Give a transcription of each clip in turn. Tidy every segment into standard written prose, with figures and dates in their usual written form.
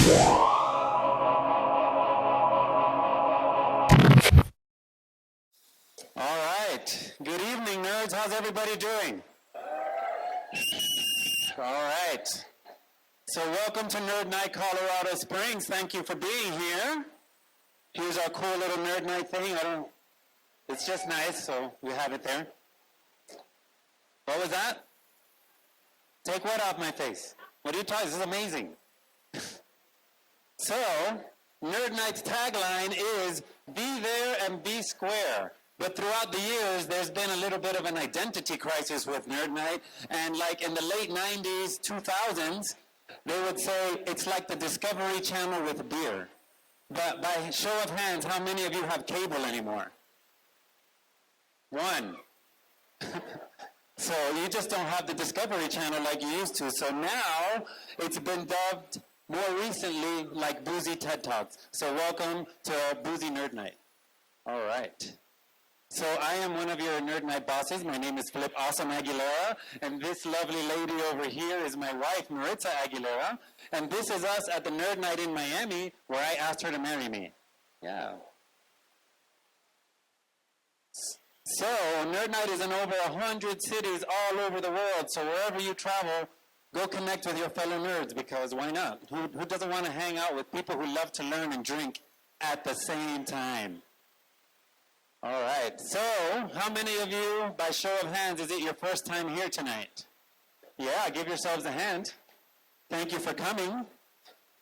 All right. Good evening, nerds. How's everybody doing? All right. So welcome to Nerd Night, Colorado Springs. Thank you for being here. Here's our cool little Nerd Night thing. It's just nice, so we have it there. What was that? Take what off my face? What are you talking? This is amazing. So, Nerd Night's tagline is, be there and be square. But throughout the years, there's been a little bit of an identity crisis with Nerd Night. And like in the late 90s, 2000s, they would say it's like the Discovery Channel with beer. But by show of hands, how many of you have cable anymore? One. So you just don't have the Discovery Channel like you used to. So now it's been dubbed more recently like Boozy TED Talks. So welcome to Boozy Nerd Night. All right. So I am one of your Nerd Night bosses. My name is Awesome Aguilera. And this lovely lady over here is my wife, Nite Aguilera. And this is us at the Nerd Night in Miami where I asked her to marry me. Yeah. So, Nerd Night is in over 100 cities all over the world, so wherever you travel, go connect with your fellow nerds, because why not? Who doesn't want to hang out with people who love to learn and drink at the same time? All right, so how many of you, by show of hands, is it your first time here tonight? Yeah, give yourselves a hand. Thank you for coming.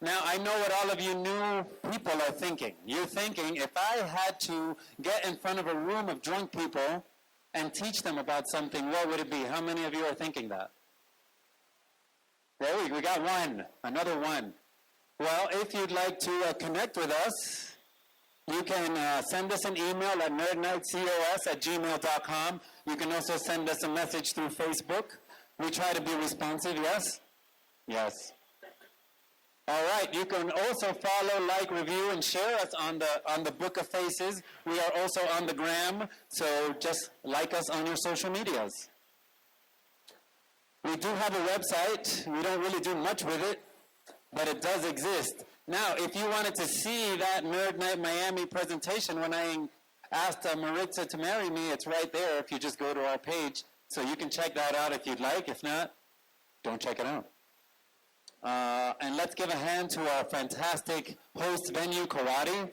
Now, I know what all of you new people are thinking. You're thinking, if I had to get in front of a room of drunk people and teach them about something, what would it be? How many of you are thinking that? There we got one, another one. Well, if you'd like to connect with us, you can send us an email at nerdnitecos@gmail.com. You can also send us a message through Facebook. We try to be responsive, yes? Yes. All right, you can also follow, like, review, and share us on the Book of Faces. We are also on the gram, so just like us on your social medias. We do have a website. We don't really do much with it, but it does exist. Now, if you wanted to see that Nerd Night Miami presentation when I asked Maritza to marry me, it's right there if you just go to our page. So you can check that out if you'd like. If not, don't check it out. And let's give a hand to our fantastic host venue, Karate.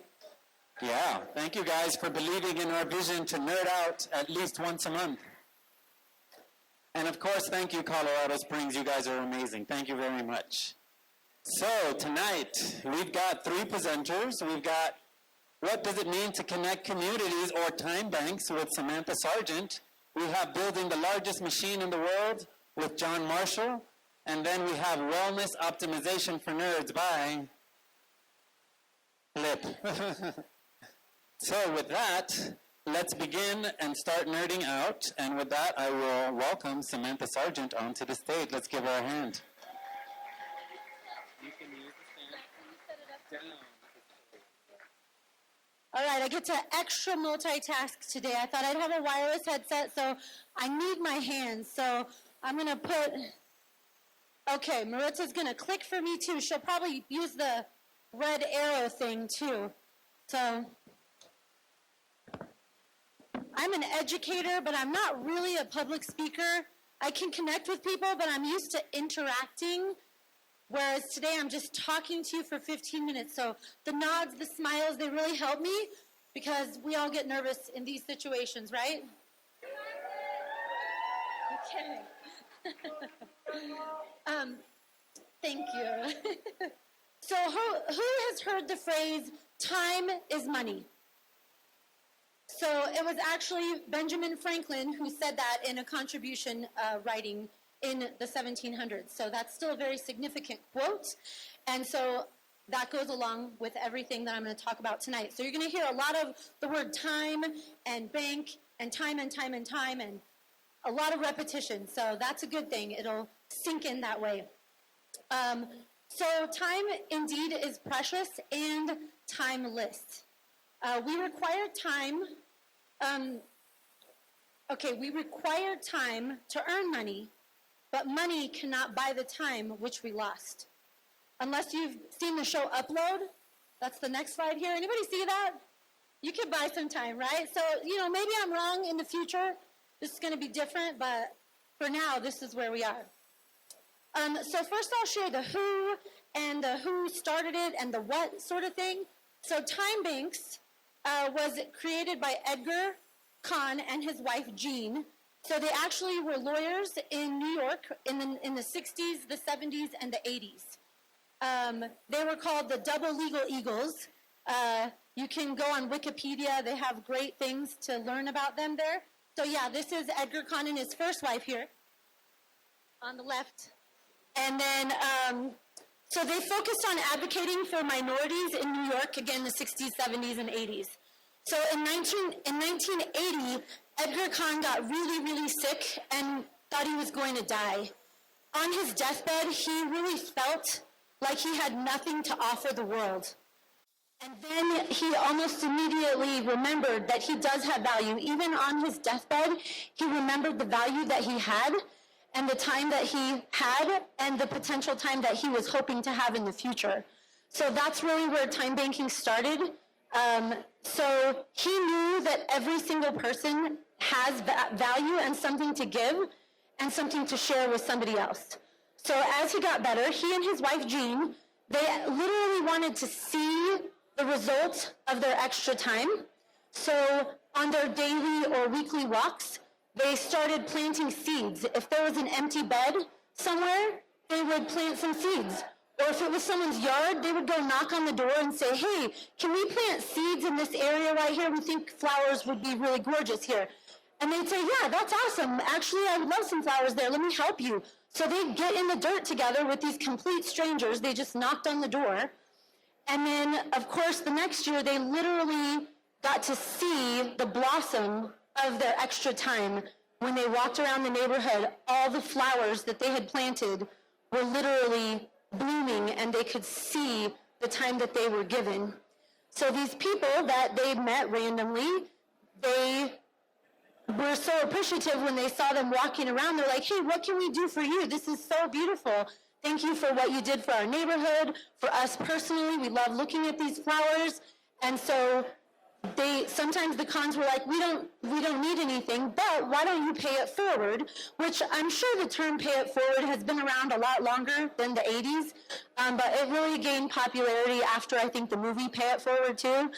Yeah, thank you guys for believing in our vision to nerd out at least once a month. And of course, thank you, Colorado Springs. You guys are amazing. Thank you very much. So tonight, we've got 3 presenters. We've got What Does It Mean to Connect Communities or Time Banks with Samantha Sargent. We have Building the Largest Machine in the World with John Marshall. And then we have Wellness Optimization for Nerds by Flip. So with that, let's begin and start nerding out. And with that, I will welcome Samantha Sargent onto the stage. Let's give her a hand. You can use the stand. All right, I get to extra multitask today. I thought I'd have a wireless headset, so I need my hands. So I'm going to put... Okay, Maritza's going to click for me, too. She'll probably use the red arrow thing, too. So, I'm an educator, but I'm not really a public speaker. I can connect with people, but I'm used to interacting, whereas today I'm just talking to you for 15 minutes. So, the nods, the smiles, they really help me, because we all get nervous in these situations, right? Okay. Thank you. So who has heard the phrase, time is money? So it was actually Benjamin Franklin who said that in a contribution writing in the 1700s. So that's still a very significant quote. And so that goes along with everything that I'm going to talk about tonight. So you're going to hear a lot of the word time and bank and time and time and time and a lot of repetition. So that's a good thing. It'll sink in that way. So time indeed is precious and timeless. We require time. We require time to earn money, but money cannot buy the time which we lost. unless you've seen the show Upload, that's the next slide here. Anybody see that? You could buy some time, right? So, maybe I'm wrong in the future. This is going to be different, but for now, this is where we are. So first I'll share the who and the who started it and the what sort of thing. So time banks was created by Edgar Kahn and his wife Jean. So they actually were lawyers in New York in the 60s, the 70s, and the 80s. They were called the Double Legal Eagles. You can go on Wikipedia. They have great things to learn about them there. So yeah, this is Edgar Kahn and his first wife here on the left. And then, so they focused on advocating for minorities in New York, again, the 60s, 70s, and 80s. So in 1980, Edgar Kahn got really, really sick and thought he was going to die. On his deathbed, he really felt like he had nothing to offer the world. And then he almost immediately remembered that he does have value. Even on his deathbed, he remembered the value that he had and the time that he had and the potential time that he was hoping to have in the future. So that's really where time banking started. So he knew that every single person has value and something to give and something to share with somebody else. So as he got better, he and his wife Jean, they literally wanted to see the result of their extra time. So on their daily or weekly walks, they started planting seeds. If there was an empty bed somewhere, they would plant some seeds. Or if it was someone's yard, they would go knock on the door and say, hey, can we plant seeds in this area right here? We think flowers would be really gorgeous here. And they'd say, yeah, that's awesome. Actually, I would love some flowers there. Let me help you. So they'd get in the dirt together with these complete strangers. They just knocked on the door. And then, of course, the next year, they literally got to see the blossom of their extra time. When they walked around the neighborhood, all the flowers that they had planted were literally blooming, and they could see the time that they were given. So these people that they met randomly, they were so appreciative when they saw them walking around. They're like, hey, what can we do for you? This is so beautiful. Thank you for what you did for our neighborhood, for us personally. We love looking at these flowers. And so sometimes the Kahns were like, we don't need anything, but why don't you pay it forward? Which I'm sure the term pay it forward has been around a lot longer than the 80s, but it really gained popularity after, I think, the movie Pay It Forward too.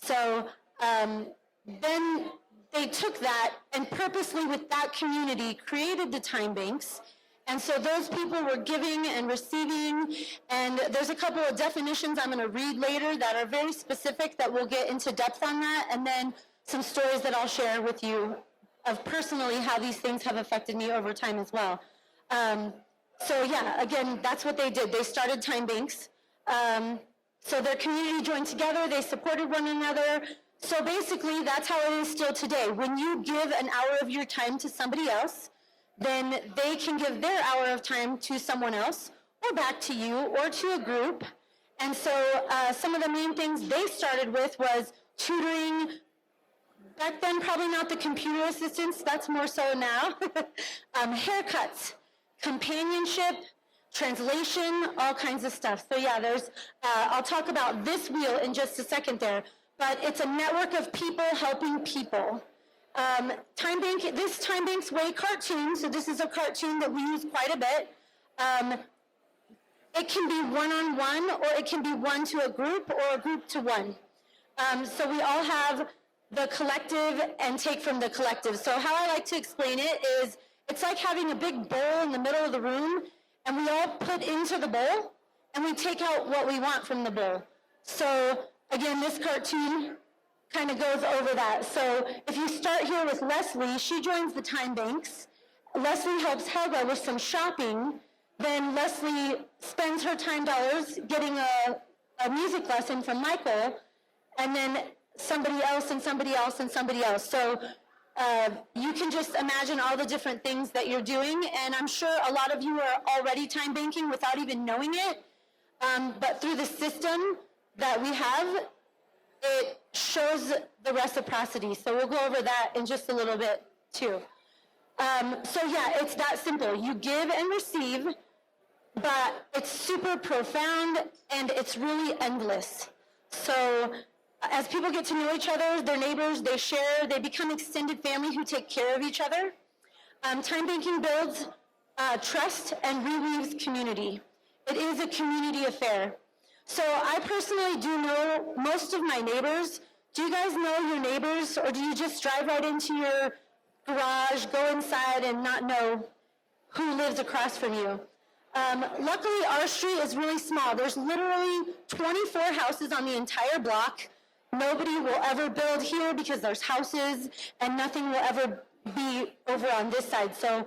So then they took that and purposely with that community created the time banks. And so those people were giving and receiving, and there's a couple of definitions I'm going to read later that are very specific that we'll get into depth on that, and then some stories that I'll share with you of personally how these things have affected me over time as well. So yeah, again, that's what they did. They started time banks. So their community joined together, they supported one another. So basically, that's how it is still today. When you give an hour of your time to somebody else, then they can give their hour of time to someone else, or back to you, or to a group. And so some of the main things they started with was tutoring. Back then, probably not the computer assistance, that's more so now. Haircuts, companionship, translation, all kinds of stuff. So yeah, I'll talk about this wheel in just a second there, but it's a network of people helping people. This Time Bank's Way cartoon, so this is a cartoon that we use quite a bit. It can be one-on-one, or it can be one to a group, or a group to one. So we all have the collective and take from the collective. So how I like to explain it is, it's like having a big bowl in the middle of the room, and we all put into the bowl, and we take out what we want from the bowl. So again, this cartoon kind of goes over that. So if you start here with Leslie, she joins the time banks. Leslie helps Helga with some shopping. Then Leslie spends her time dollars getting a music lesson from Michael, and then somebody else and somebody else and somebody else. So you can just imagine all the different things that you're doing, and I'm sure a lot of you are already time banking without even knowing it. But through the system that we have, it shows the reciprocity. So we'll go over that in just a little bit too. So yeah, it's that simple. You give and receive but it's super profound and it's really endless. So as people get to know each other, their neighbors, they share, they become extended family who take care of each other. Time banking builds trust and reweaves community. It is a community affair. So I personally do know most of my neighbors. Do you guys know your neighbors, or do you just drive right into your garage, go inside, and not know who lives across from you? Luckily, our street is really small. There's literally 24 houses on the entire block. Nobody will ever build here because there's houses, and nothing will ever be over on this side. So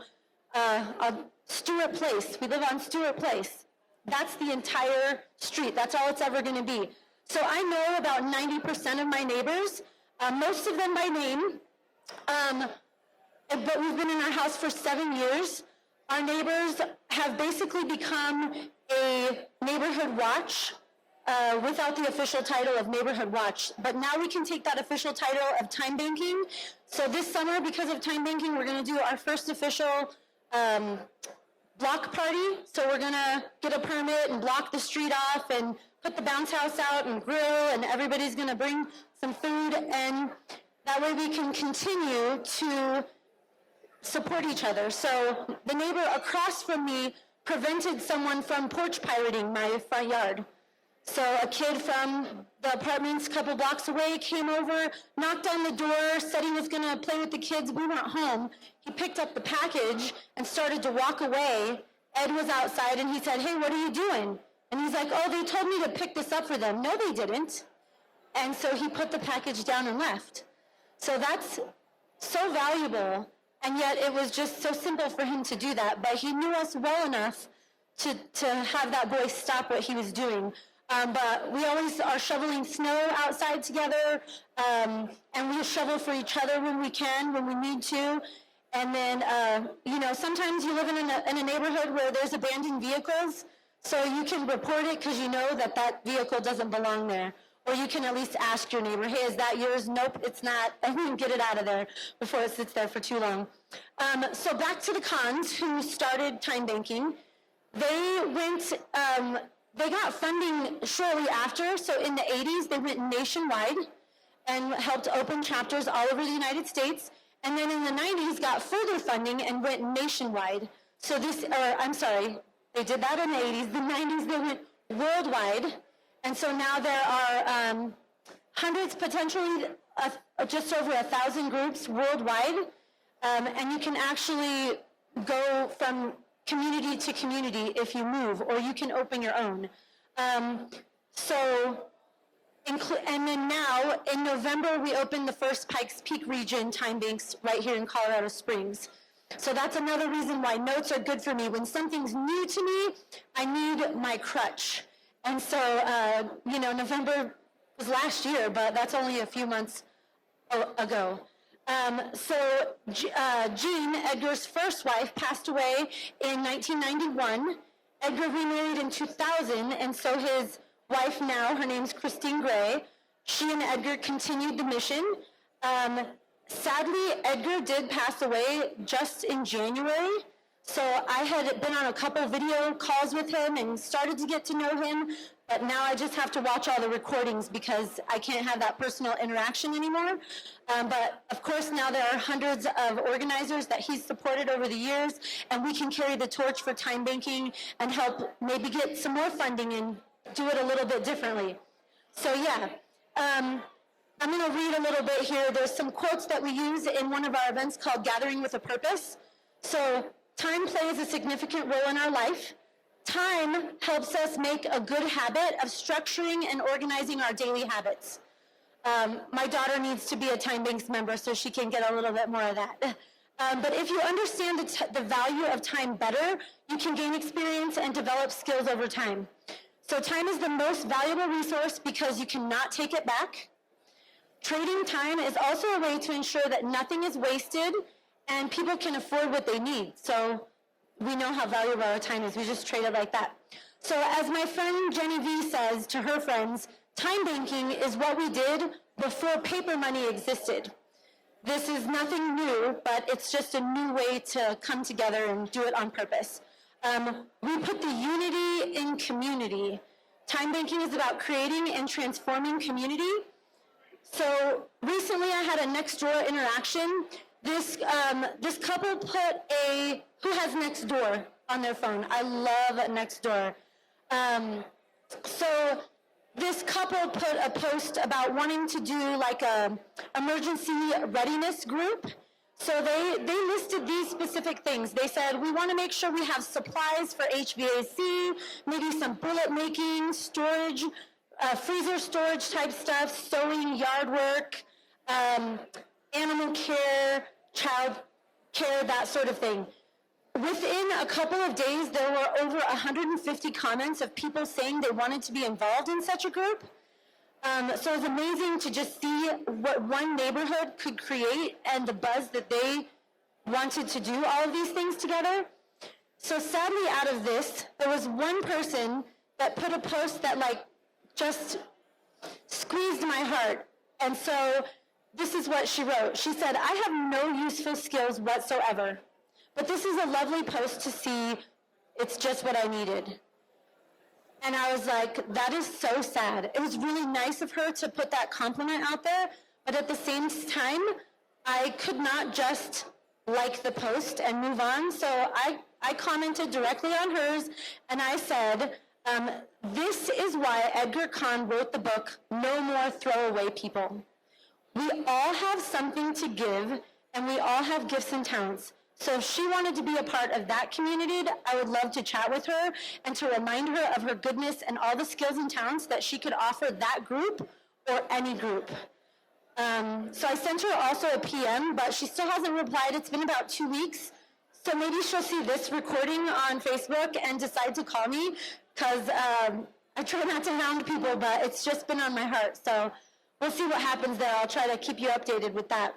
Stewart Place, we live on Stewart Place. That's the entire street. That's all it's ever going to be. So I know about 90% of my neighbors, most of them by name, but we've been in our house for 7 years. Our neighbors have basically become a neighborhood watch without the official title of neighborhood watch. But now we can take that official title of time banking. So this summer, because of time banking, we're going to do our first official block party. So we're going to get a permit and block the street off and put the bounce house out and grill, and everybody's going to bring some food, and that way we can continue to support each other. So the neighbor across from me prevented someone from porch pirating my front yard. So a kid from the apartments a couple blocks away came over, knocked on the door, said he was going to play with the kids. We went home. He picked up the package and started to walk away. Ed was outside, and he said, "Hey, what are you doing?" And he's like, "Oh, they told me to pick this up for them." No, they didn't. And so he put the package down and left. So that's so valuable, and yet it was just so simple for him to do that. But he knew us well enough to have that boy stop what he was doing. But we always are shoveling snow outside together, and we shovel for each other when we can, when we need to. And then, sometimes you live in a neighborhood where there's abandoned vehicles, so you can report it because you know that vehicle doesn't belong there. Or you can at least ask your neighbor, "Hey, is that yours?" "Nope, it's not." And we can get it out of there before it sits there for too long. So back to the Cons, who started time banking. They got funding shortly after. So in the 80s, they went nationwide and helped open chapters all over the United States. And then in the 90s, got further funding and went nationwide. So they did that in the 80s. The 90s, they went worldwide. And so now there are hundreds, potentially just over 1,000 groups worldwide. And you can actually go from community to community if you move, or you can open your own. And then now, in November, we opened the first Pikes Peak region time banks right here in Colorado Springs. So that's another reason why notes are good for me. When something's new to me, I need my crutch. And so, November was last year, but that's only a few months ago. Jean, Edgar's first wife, passed away in 1991. Edgar remarried in 2000, and so his wife now, her name's Christine Gray, she and Edgar continued the mission. Sadly, Edgar did pass away just in January, so I had been on a couple video calls with him and started to get to know him, but now I just have to watch all the recordings because I can't have that personal interaction anymore. But of course, now there are hundreds of organizers that he's supported over the years, and we can carry the torch for time banking and help maybe get some more funding and do it a little bit differently. So yeah, I'm going to read a little bit here. There's some quotes that we use in one of our events called Gathering with a Purpose. So time plays a significant role in our life. Time helps us make a good habit of structuring and organizing our daily habits. My daughter needs to be a Time Banks member so she can get a little bit more of that. But if you understand the value of time better, you can gain experience and develop skills over time. So time is the most valuable resource because you cannot take it back. Trading time is also a way to ensure that nothing is wasted and people can afford what they need. So we know how valuable our time is. We just trade it like that. So as my friend Jenny V says to her friends, time banking is what we did before paper money existed. This is nothing new, but it's just a new way to come together and do it on purpose. We put the unity in community. Time banking is about creating and transforming community. So recently I had a next door interaction. This couple put who has Nextdoor on their phone? I love Nextdoor. So this couple put a post about wanting to do like a emergency readiness group. So they listed these specific things. They said, we want to make sure we have supplies for HVAC, maybe some bullet making, storage, freezer storage type stuff, sewing, yard work, animal care, child care, that sort of thing. Within a couple of days, there were over 150 comments of people saying they wanted to be involved in such a group. So it was amazing to just see what one neighborhood could create and the buzz that they wanted to do all of these things together. So sadly, out of this, there was one person that put a post that just squeezed my heart. And so this is what she wrote. She said, I have no useful skills whatsoever, but this is a lovely post to see. It's just what I needed. And I was like, that is so sad. It was really nice of her to put that compliment out there, but at the same time, I could not just like the post and move on. So I commented directly on hers, and I said, this is why Edgar Kahn wrote the book, No More Throwaway People. We all have something to give, and we all have gifts and talents. So if she wanted to be a part of that community, I would love to chat with her and to remind her of her goodness and all the skills and talents that she could offer that group or any group. So I sent her also a PM, but she still hasn't replied. It's been about 2 weeks. So maybe she'll see this recording on Facebook and decide to call me, because I try not to hound people, but it's just been on my heart. So we'll see what happens there. I'll try to keep you updated with that.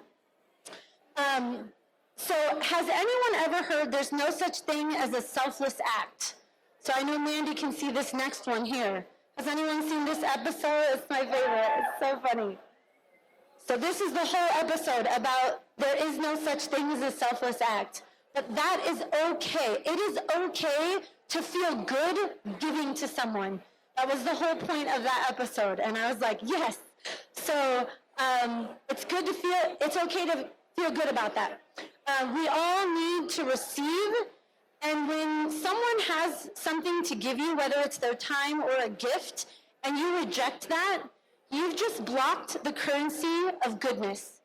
So has anyone ever heard there's no such thing as a selfless act? So I know Mandy can see this next one here. Has anyone seen this episode? It's my favorite. It's so funny. So this is the whole episode about there is no such thing as a selfless act. But that is okay. It is okay to feel good giving to someone. That was the whole point of that episode. And I was like, yes. So it's okay to feel good about that. We all need to receive, and when someone has something to give you, whether it's their time or a gift, and you reject that, you've just blocked the currency of goodness.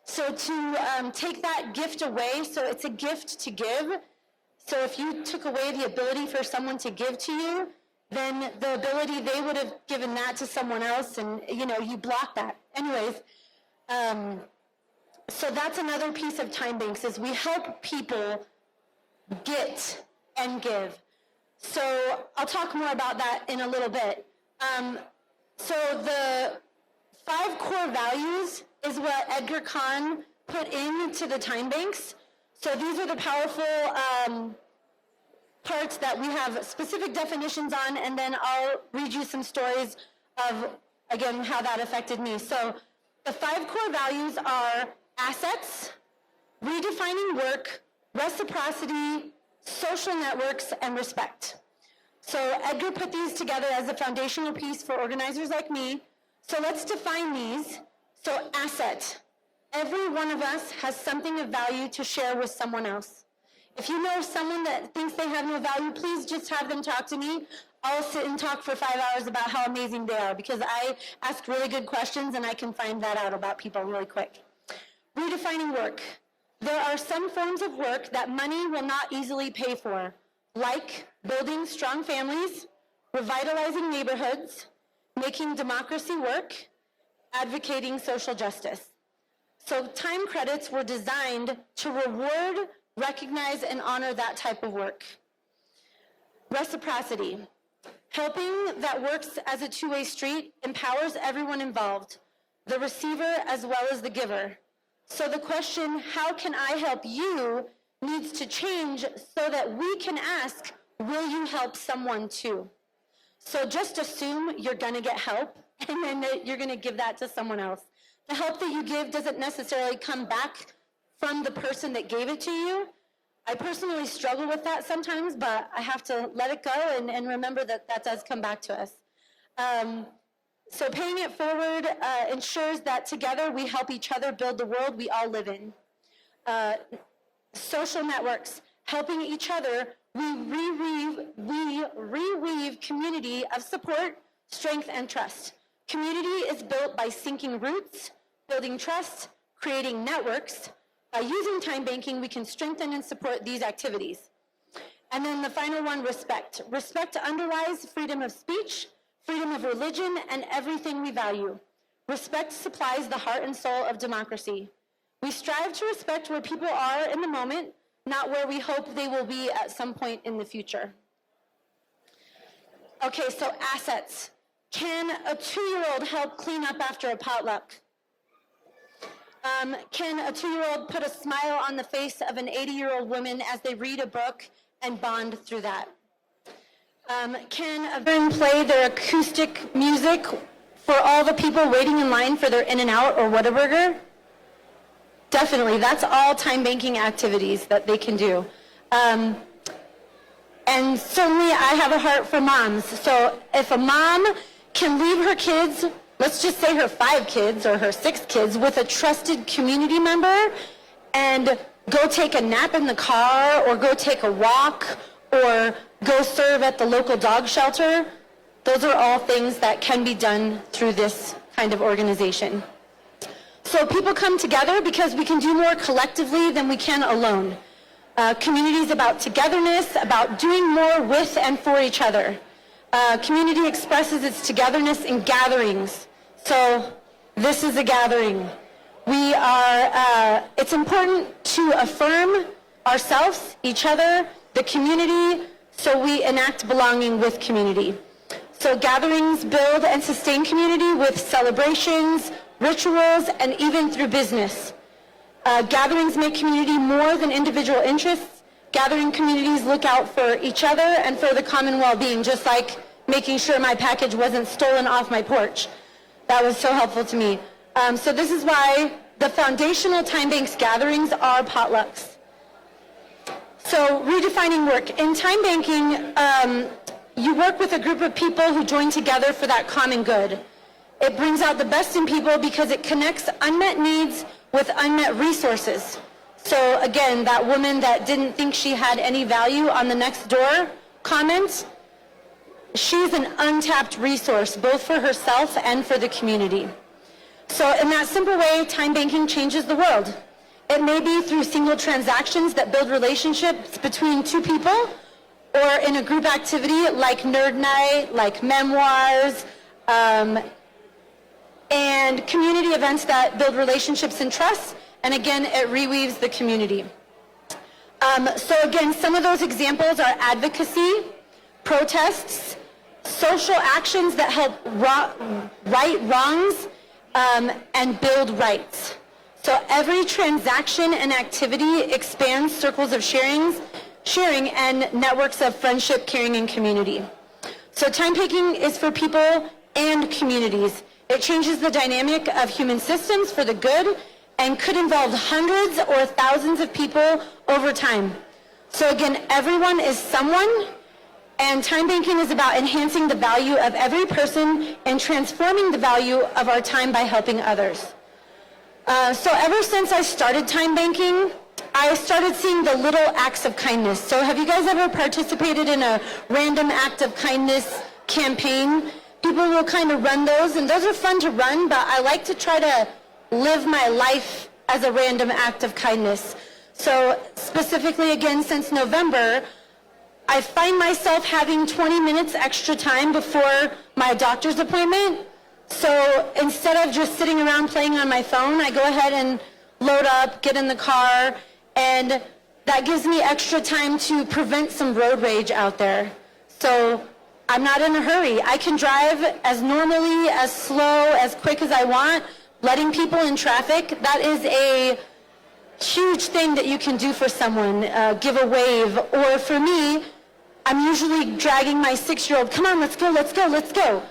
So to take that gift away, so it's a gift to give. So if you took away the ability for someone to give to you, then the ability they would have given that to someone else, and you block that. Anyways, so that's another piece of time banks, is we help people get and give. So I'll talk more about that in a little bit. So the 5 core values is what Edgar Kahn put into the time banks. So these are the powerful parts that we have specific definitions on, and then I'll read you some stories of, again, how that affected me. So the 5 core values are assets, redefining work, reciprocity, social networks, and respect. So Edgar put these together as a foundational piece for organizers like me. So let's define these. So asset. Every one of us has something of value to share with someone else. If you know someone that thinks they have no value, please just have them talk to me. I'll sit and talk for 5 hours about how amazing they are, because I ask really good questions and I can find that out about people really quick. Redefining work. There are some forms of work that money will not easily pay for, like building strong families, revitalizing neighborhoods, making democracy work, advocating social justice. So time credits were designed to reward, recognize, and honor that type of work. Reciprocity. Helping that works as a two-way street empowers everyone involved, the receiver as well as the giver. So the question, how can I help you, needs to change so that we can ask, will you help someone too? So just assume you're going to get help, and then you're going to give that to someone else. The help that you give doesn't necessarily come back from the person that gave it to you, I personally struggle with that sometimes, but I have to let it go and remember that that does come back to us. So paying it forward ensures that together we help each other build the world we all live in. Social networks, helping each other, we reweave community of support, strength, and trust. Community is built by sinking roots, building trust, creating networks. By using time banking, we can strengthen and support these activities. And then the final one, respect. Respect underlies freedom of speech, freedom of religion, and everything we value. Respect supplies the heart and soul of democracy. We strive to respect where people are in the moment, not where we hope they will be at some point in the future. Okay, so assets. Can a 2-year-old help clean up after a potluck? Can a 2-year-old put a smile on the face of an 80-year-old woman as they read a book and bond through that? Can a veteran play their acoustic music for all the people waiting in line for their In-N-Out or Whataburger? Definitely, that's all time banking activities that they can do. And certainly I have a heart for moms. So if a mom can leave her kids, let's just say her 5 kids or her 6 kids, with a trusted community member and go take a nap in the car or go take a walk or go serve at the local dog shelter, those are all things that can be done through this kind of organization. So people come together because we can do more collectively than we can alone. Community is about togetherness, about doing more with and for each other. Community expresses its togetherness in gatherings. So this is a gathering. It's important to affirm ourselves, each other, the community, so we enact belonging with community. So gatherings build and sustain community with celebrations, rituals, and even through business. Gatherings make community more than individual interests. Gathering communities look out for each other and for the common well-being, just like making sure my package wasn't stolen off my porch. That was so helpful to me. So this is why the foundational time banks gatherings are potlucks. So redefining work. In time banking, you work with a group of people who join together for that common good. It brings out the best in people because it connects unmet needs with unmet resources. So again, that woman that didn't think she had any value on the next door comment, she's an untapped resource, both for herself and for the community. So in that simple way, time banking changes the world. It may be through single transactions that build relationships between 2 people, or in a group activity like Nerd Night, like memoirs, and community events that build relationships and trust. And again, it reweaves the community. So again, some of those examples are advocacy, protests, social actions that help right wrongs, and build rights. So every transaction and activity expands circles of sharing and networks of friendship, caring, and community. So time banking is for people and communities. It changes the dynamic of human systems for the good and could involve hundreds or thousands of people over time. So again, everyone is someone, and time banking is about enhancing the value of every person and transforming the value of our time by helping others. So ever since I started time banking, I started seeing the little acts of kindness. So have you guys ever participated in a random act of kindness campaign? People will kind of run those, and those are fun to run, but I like to try to live my life as a random act of kindness. So specifically, again, since November, I find myself having 20 minutes extra time before my doctor's appointment. So instead of just sitting around playing on my phone, I go ahead and load up, get in the car, and that gives me extra time to prevent some road rage out there. So I'm not in a hurry. I can drive as normally, as slow, as quick as I want, letting people in traffic. That is a huge thing that you can do for someone, give a wave. Or for me, I'm usually dragging my 6-year-old, come on, let's go, let's go, let's go.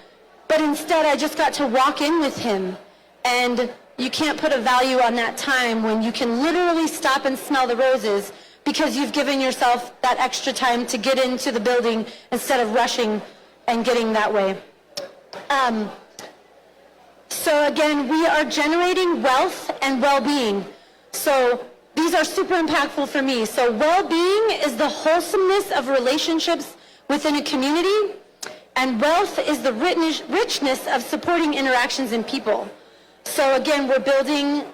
But instead, I just got to walk in with him. And you can't put a value on that time when you can literally stop and smell the roses because you've given yourself that extra time to get into the building instead of rushing and getting that way. So again, we are generating wealth and well-being. So these are super impactful for me. So well-being is the wholesomeness of relationships within a community, and wealth is the richness of supporting interactions in people. So again, we're building,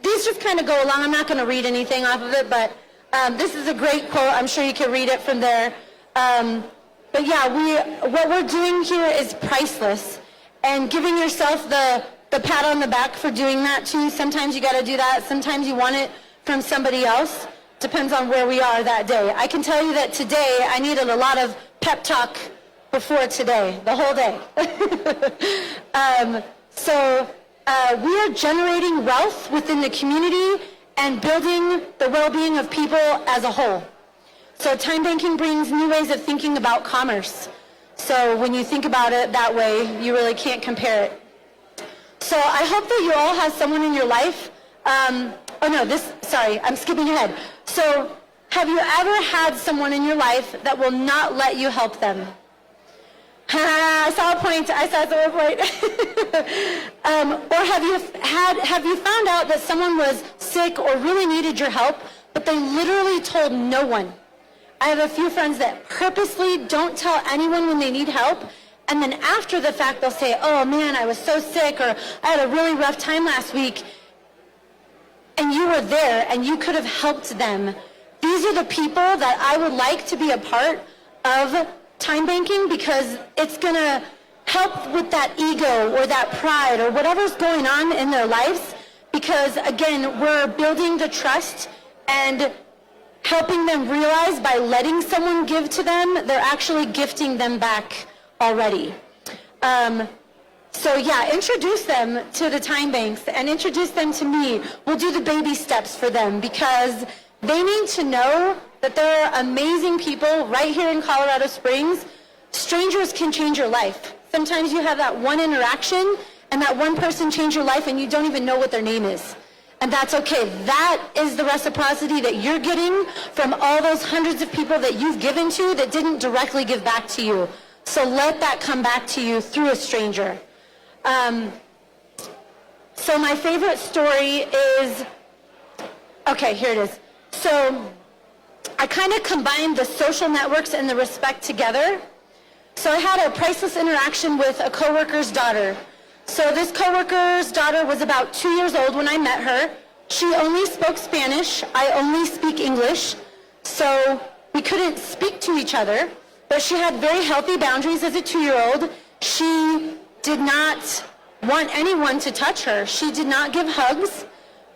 these just kind of go along. I'm not going to read anything off of it, but this is a great quote. I'm sure you can read it from there. But yeah, what we're doing here is priceless. And giving yourself the pat on the back for doing that too. Sometimes you got to do that. Sometimes you want it from somebody else. Depends on where we are that day. I can tell you that today I needed a lot of pep talk before today, the whole day. We are generating wealth within the community and building the well-being of people as a whole. So time banking brings new ways of thinking about commerce. So when you think about it that way, you really can't compare it. So I hope that you all have someone in your life. I'm skipping ahead. So have you ever had someone in your life that will not let you help them? I saw someone point. Or have you found out that someone was sick or really needed your help, but they literally told no one? I have a few friends that purposely don't tell anyone when they need help, and then after the fact they'll say, oh man, I was so sick, or I had a really rough time last week, and you were there and you could have helped them. These are the people that I would like to be a part of time banking, because it's going to help with that ego or that pride or whatever's going on in their lives, because again, we're building the trust and helping them realize by letting someone give to them, they're actually gifting them back already. Introduce them to the time banks and introduce them to me. We'll do the baby steps for them, because they need to know that there are amazing people right here in Colorado Springs. Strangers can change your life. Sometimes you have that one interaction and that one person changed your life and you don't even know what their name is. And that's okay. That is the reciprocity that you're getting from all those hundreds of people that you've given to that didn't directly give back to you. So let that come back to you through a stranger. So my favorite story is, here it is. So I kind of combined the social networks and the respect together. So I had a priceless interaction with a coworker's daughter. So this coworker's daughter was about 2 years old when I met her. She only spoke Spanish. I only speak English. So we couldn't speak to each other, but she had very healthy boundaries as a 2-year-old. She did not want anyone to touch her. She did not give hugs,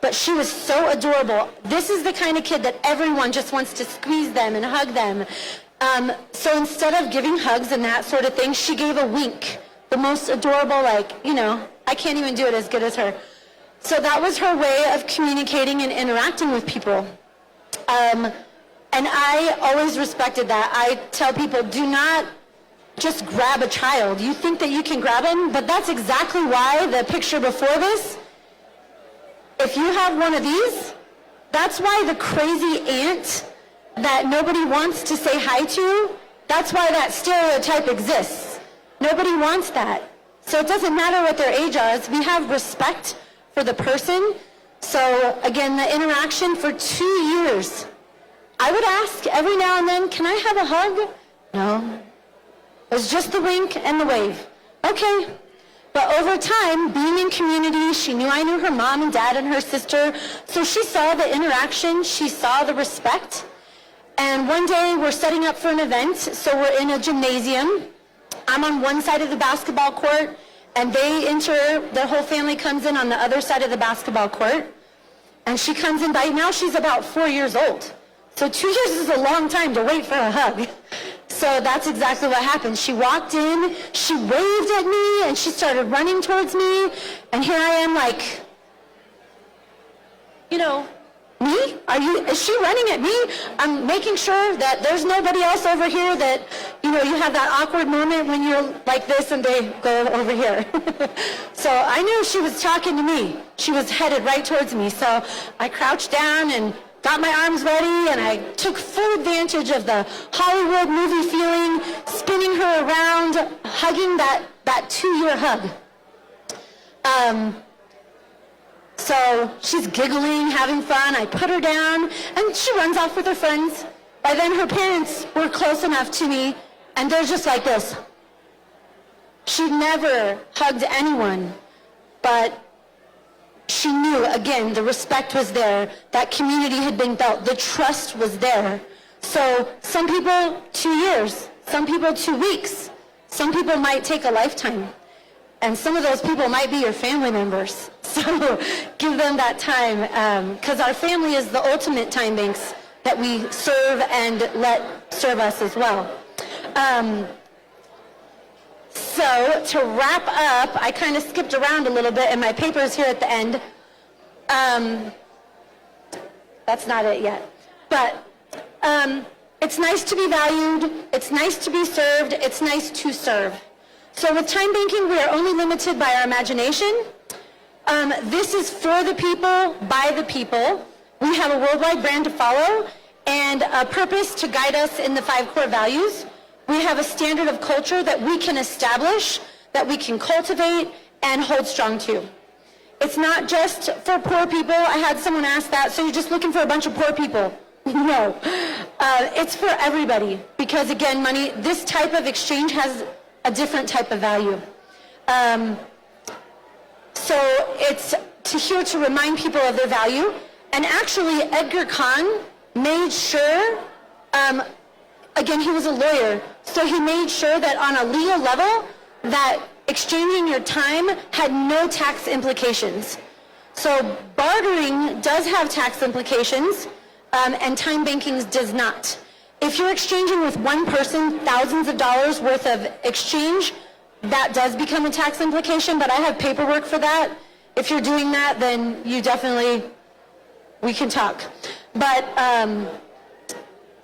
but she was so adorable. This is the kind of kid that everyone just wants to squeeze them and hug them. So instead of giving hugs and that sort of thing, she gave a wink. The most adorable, I can't even do it as good as her. So that was her way of communicating and interacting with people. And I always respected that. I tell people, do not just grab a child. You think that you can grab him, but that's exactly why the picture before this, if you have one of these, that's why the crazy aunt that nobody wants to say hi to, that's why that stereotype exists. Nobody wants that. So it doesn't matter what their age is. We have respect for the person. So again, the interaction for 2 years, I would ask every now and then, can I have a hug? No. It was just the wink and the wave. Okay. But over time, being in community, she knew I knew her mom and dad and her sister. So she saw the interaction. She saw the respect. And one day we're setting up for an event. So we're in a gymnasium. I'm on one side of the basketball court, and they enter, their whole family comes in on the other side of the basketball court. And she comes in, by now she's about 4 years old. So 2 years is a long time to wait for a hug. So that's exactly what happened. She walked in, she waved at me, and she started running towards me. And here I am Me? Is she running at me? I'm making sure that there's nobody else over here that, you have that awkward moment when you're like this and they go over here. So I knew she was talking to me. She was headed right towards me. So I crouched down and got my arms ready, and I took full advantage of the Hollywood movie feeling, spinning her around, hugging that 2-year hug. So she's giggling, having fun. I put her down, and she runs off with her friends. By then, her parents were close enough to me, and they're just like this. She never hugged anyone, but she knew, again, the respect was there. That community had been built. The trust was there. So some people, 2 years. Some people, 2 weeks. Some people might take a lifetime. And some of those people might be your family members. So give them that time, because our family is the ultimate time banks that we serve and let serve us as well. So to wrap up, I kind of skipped around a little bit, and my paper is here at the end. That's not it yet. But it's nice to be valued. It's nice to be served. It's nice to serve. So with time banking, we are only limited by our imagination. This is for the people, by the people. We have a worldwide brand to follow and a purpose to guide us in the 5 core values. We have a standard of culture that we can establish, that we can cultivate and hold strong to. It's not just for poor people. I had someone ask that, so you're just looking for a bunch of poor people. No, it's for everybody, because again, money, this type of exchange has a different type of value. So it's here to remind people of their value. And actually, Edgar Kahn made sure, again, he was a lawyer, so he made sure that on a legal level, that exchanging your time had no tax implications. So bartering does have tax implications, and time banking does not. If you're exchanging with one person thousands of dollars worth of exchange, that does become a tax implication, but I have paperwork for that. If you're doing that, then you definitely, we can talk. But,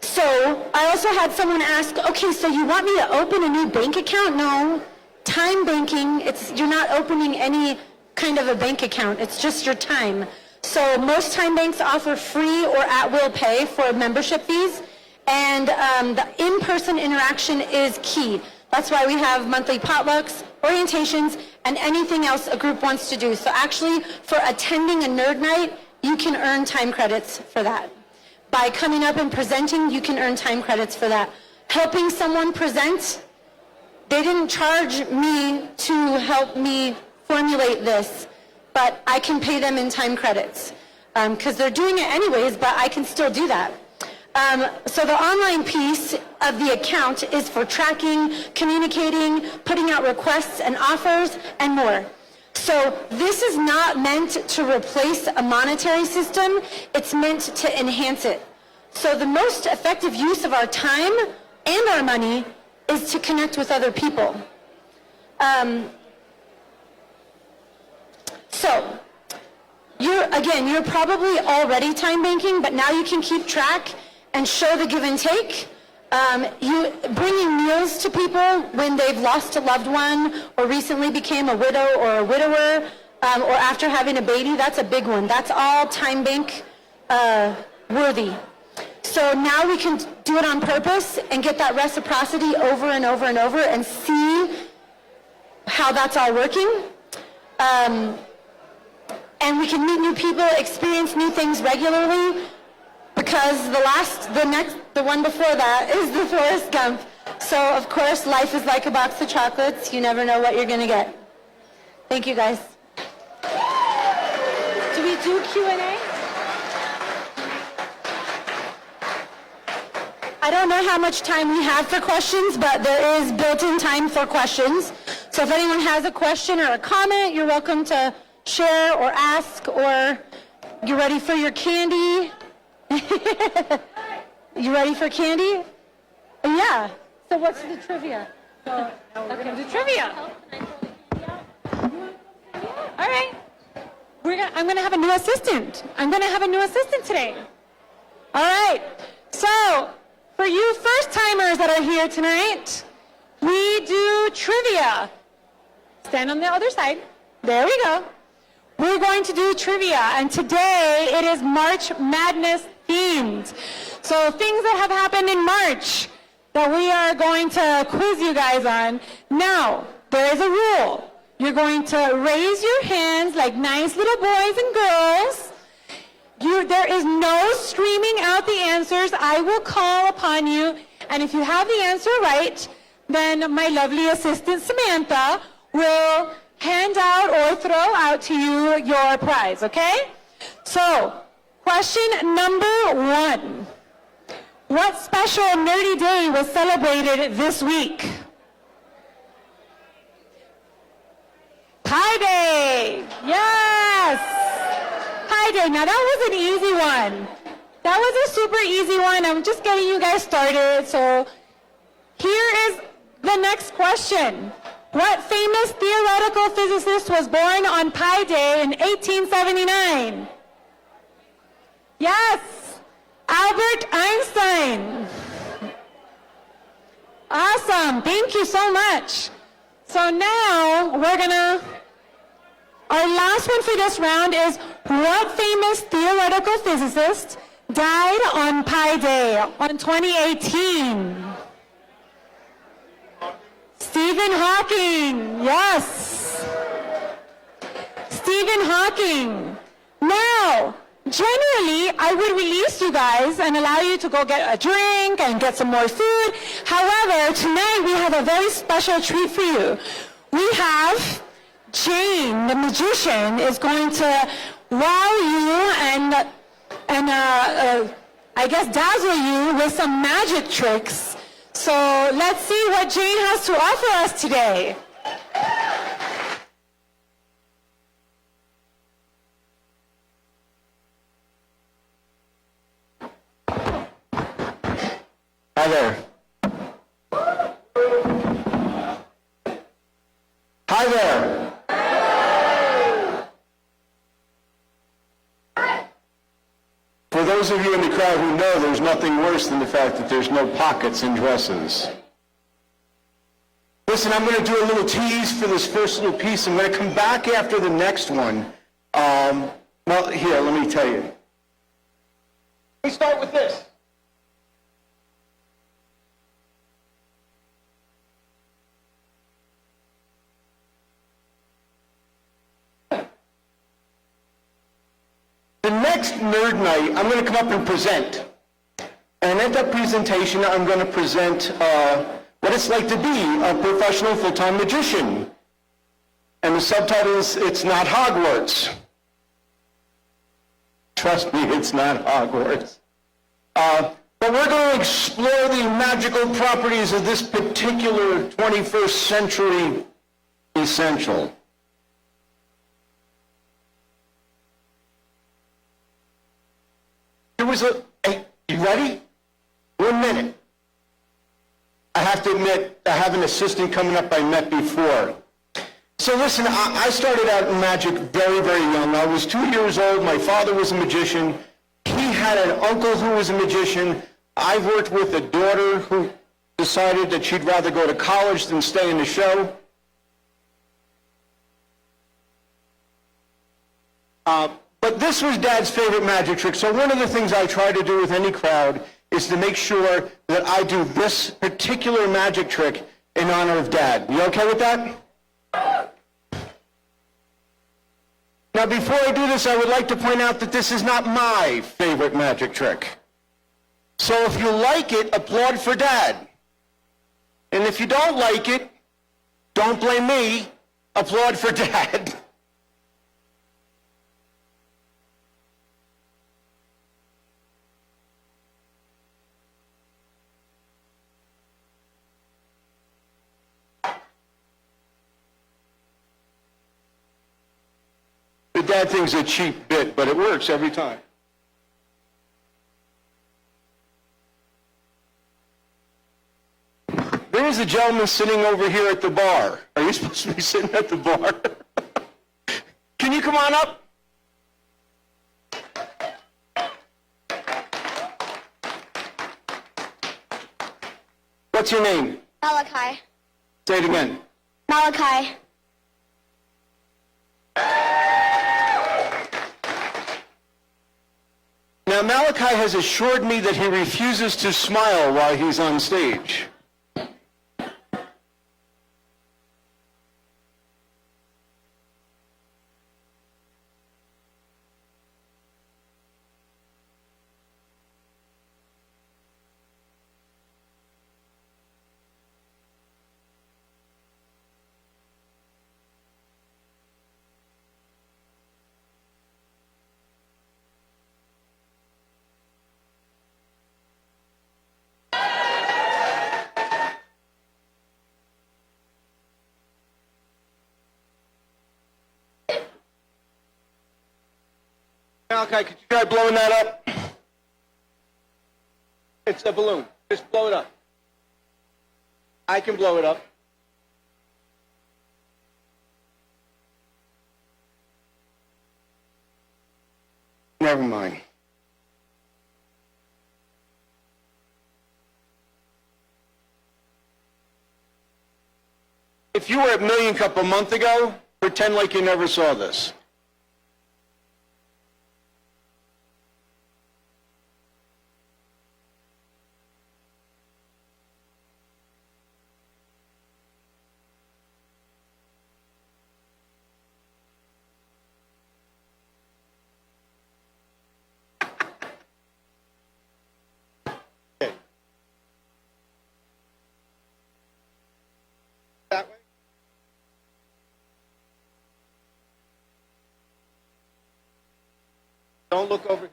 so I also had someone ask, okay, so you want me to open a new bank account? No, time banking, you're not opening any kind of a bank account. It's just your time. So most time banks offer free or at-will pay for membership fees, and the in-person interaction is key. That's why we have monthly potlucks, orientations, and anything else a group wants to do. So actually, for attending a nerd night, you can earn time credits for that. By coming up and presenting, you can earn time credits for that. Helping someone present, they didn't charge me to help me formulate this, but I can pay them in time credits because they're doing it anyways, but I can still do that. So the online piece of the account is for tracking, communicating, putting out requests and offers, and more. So this is not meant to replace a monetary system, it's meant to enhance it. So the most effective use of our time and our money is to connect with other people. So you're probably already time banking, but now you can keep track and show the give and take. You bringing meals to people when they've lost a loved one or recently became a widow or a widower or after having a baby, that's a big one. That's all time bank worthy. So now we can do it on purpose and get that reciprocity over and over and over and see how that's all working. And we can meet new people, experience new things regularly, because the one before that is the Forrest Gump. So, of course, life is like a box of chocolates. You never know what you're going to get. Thank you, guys. Do we do Q&A? I don't know how much time we have for questions, but there is built-in time for questions. So if anyone has a question or a comment, you're welcome to share or ask, or you ready for your candy? You ready for candy? Yeah. So what's the trivia? Okay, the trivia. All right. We're I'm gonna have a new assistant. I'm gonna have a new assistant today. All right. So, for you first-timers that are here tonight, we do trivia. Stand on the other side. There we go. We're going to do trivia, and today it is March Madness themed. So things that have happened in March that we are going to quiz you guys on. Now, there is a rule. You're going to raise your hands like nice little boys and girls. There is no screaming out the answers. I will call upon you, and if you have the answer right, then my lovely assistant Samantha will hand out or throw out to you your prize, okay? So, question number 1. What special nerdy day was celebrated this week? Pi Day! Yes! Pi Day. Now that was an easy one. That was a super easy one. I'm just getting you guys started. So here is the next question. What famous theoretical physicist was born on Pi Day in 1879? Yes, Albert Einstein. Awesome, thank you so much. So now our last one for this round is, what famous theoretical physicist died on Pi Day on 2018? Stephen Hawking, yes. Stephen Hawking. Now, generally, I would release you guys and allow you to go get a drink and get some more food. However, tonight we have a very special treat for you. We have Jane, the magician, is going to wow you and I guess dazzle you with some magic tricks. So let's see what Jane has to offer us today. Hi there. Hi there. For those of you in the crowd who know, there's nothing worse than the fact that there's no pockets in dresses. Listen, I'm going to do a little tease for this first little piece. I'm going to come back after the next one. Well, here, let me tell you. Let me start with this. The next Nerd Night, I'm going to come up and present. And at that presentation, I'm going to present what it's like to be a professional full-time magician. And the subtitle is, It's Not Hogwarts. Trust me, it's not Hogwarts. But we're going to explore the magical properties of this particular 21st century essential. Hey, you ready? 1 minute. I have to admit, I have an assistant coming up I met before. So listen, I started out in magic very, very young. I was 2 years old. My father was a magician. He had an uncle who was a magician. I worked with a daughter who decided that she'd rather go to college than stay in the show. But this was Dad's favorite magic trick. So one of the things I try to do with any crowd is to make sure that I do this particular magic trick in honor of Dad. You okay with that? Now, before I do this, I would like to point out that this is not my favorite magic trick. So if you like it, applaud for Dad. And if you don't like it, don't blame me, applaud for Dad. The Dad thing's a cheap bit, but it works every time. There is a gentleman sitting over here at the bar. Are you supposed to be sitting at the bar? Can you come on up? What's your name? Malachi. Say it again. Malachi. Now, Malachi has assured me that he refuses to smile while he's on stage. Malachi, could you try blowing that up? It's a balloon. Just blow it up. I can blow it up. Never mind. If you were at Million Cup a month ago, pretend like you never saw this. Okay. That way? Don't look over here.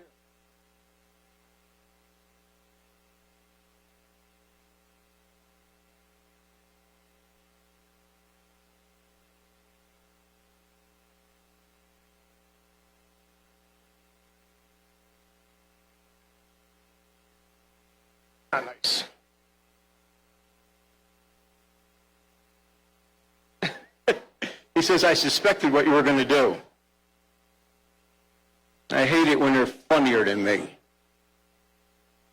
Not nice. He says, I suspected what you were going to do. I hate it when you're funnier than me.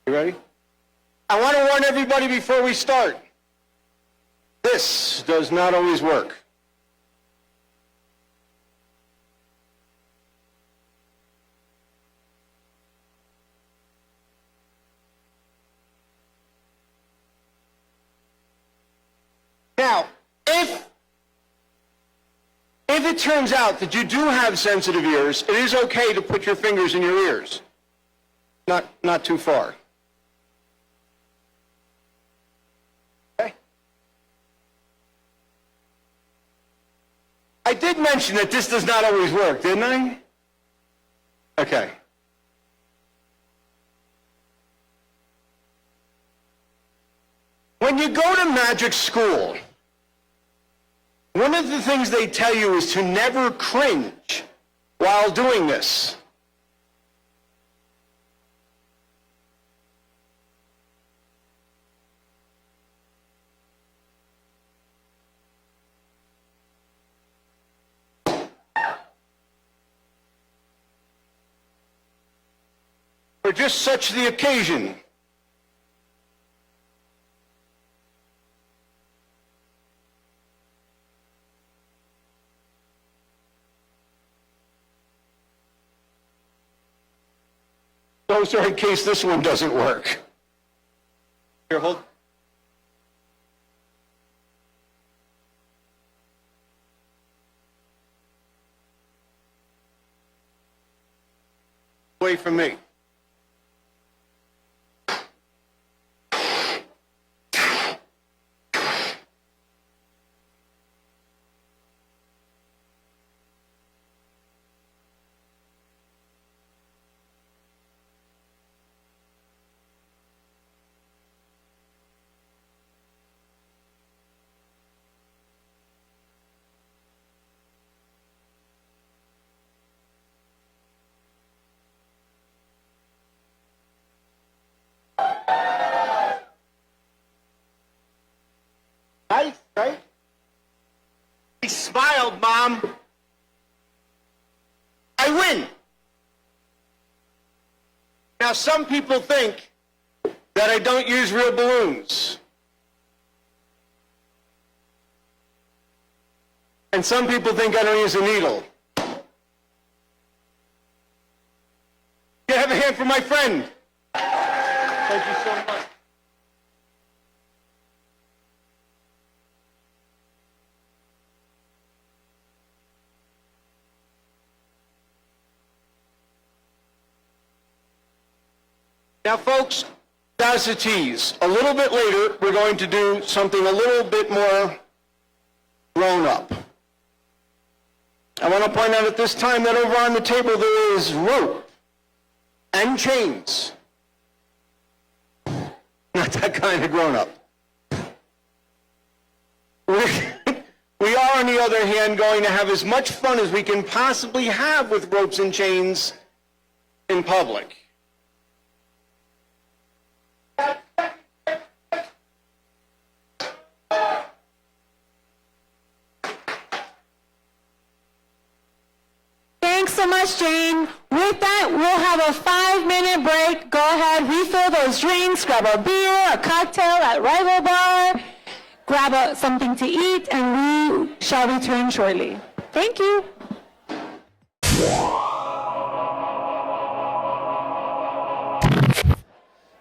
You ready? I want to warn everybody before we start. This does not always work. Now, if it turns out that you do have sensitive ears, it is okay to put your fingers in your ears. Not too far. Okay? I did mention that this does not always work, didn't I? Okay. When you go to magic school, one of the things they tell you is to never cringe while doing this. For just such the occasion. Those are in case this one doesn't work. Here, hold. Away from me. Nice, right? He smiled, Mom. I win. Now, some people think that I don't use real balloons. And some people think I don't use a needle. Can I have a hand for my friend? Thank you so much. Now, folks, that's a tease. A little bit later, we're going to do something a little bit more grown up. I want to point out at this time that over on the table there is rope and chains. Not that kind of grown up. We are, on the other hand, going to have as much fun as we can possibly have with ropes and chains in public. Thanks so much, Jane. With that, we'll have a 5-minute break. Go ahead, refill those drinks, grab a beer, a cocktail at Rival Bar, grab something to eat, and we shall return shortly. Thank you.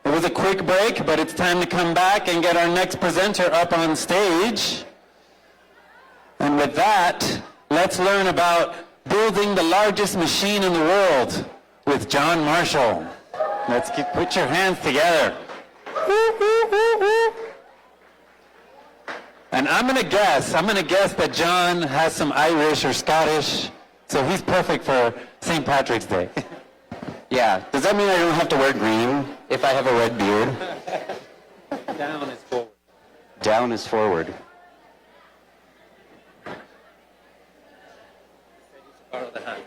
It was a quick break, but it's time to come back and get our next presenter up on stage. And with that, let's learn about building the largest machine in the world with John Marshall. Put your hands together. And I'm going to guess that John has some Irish or Scottish, so he's perfect for St. Patrick's Day. Yeah, does that mean I don't have to wear green if I have a red beard? Down is forward. Down is forward.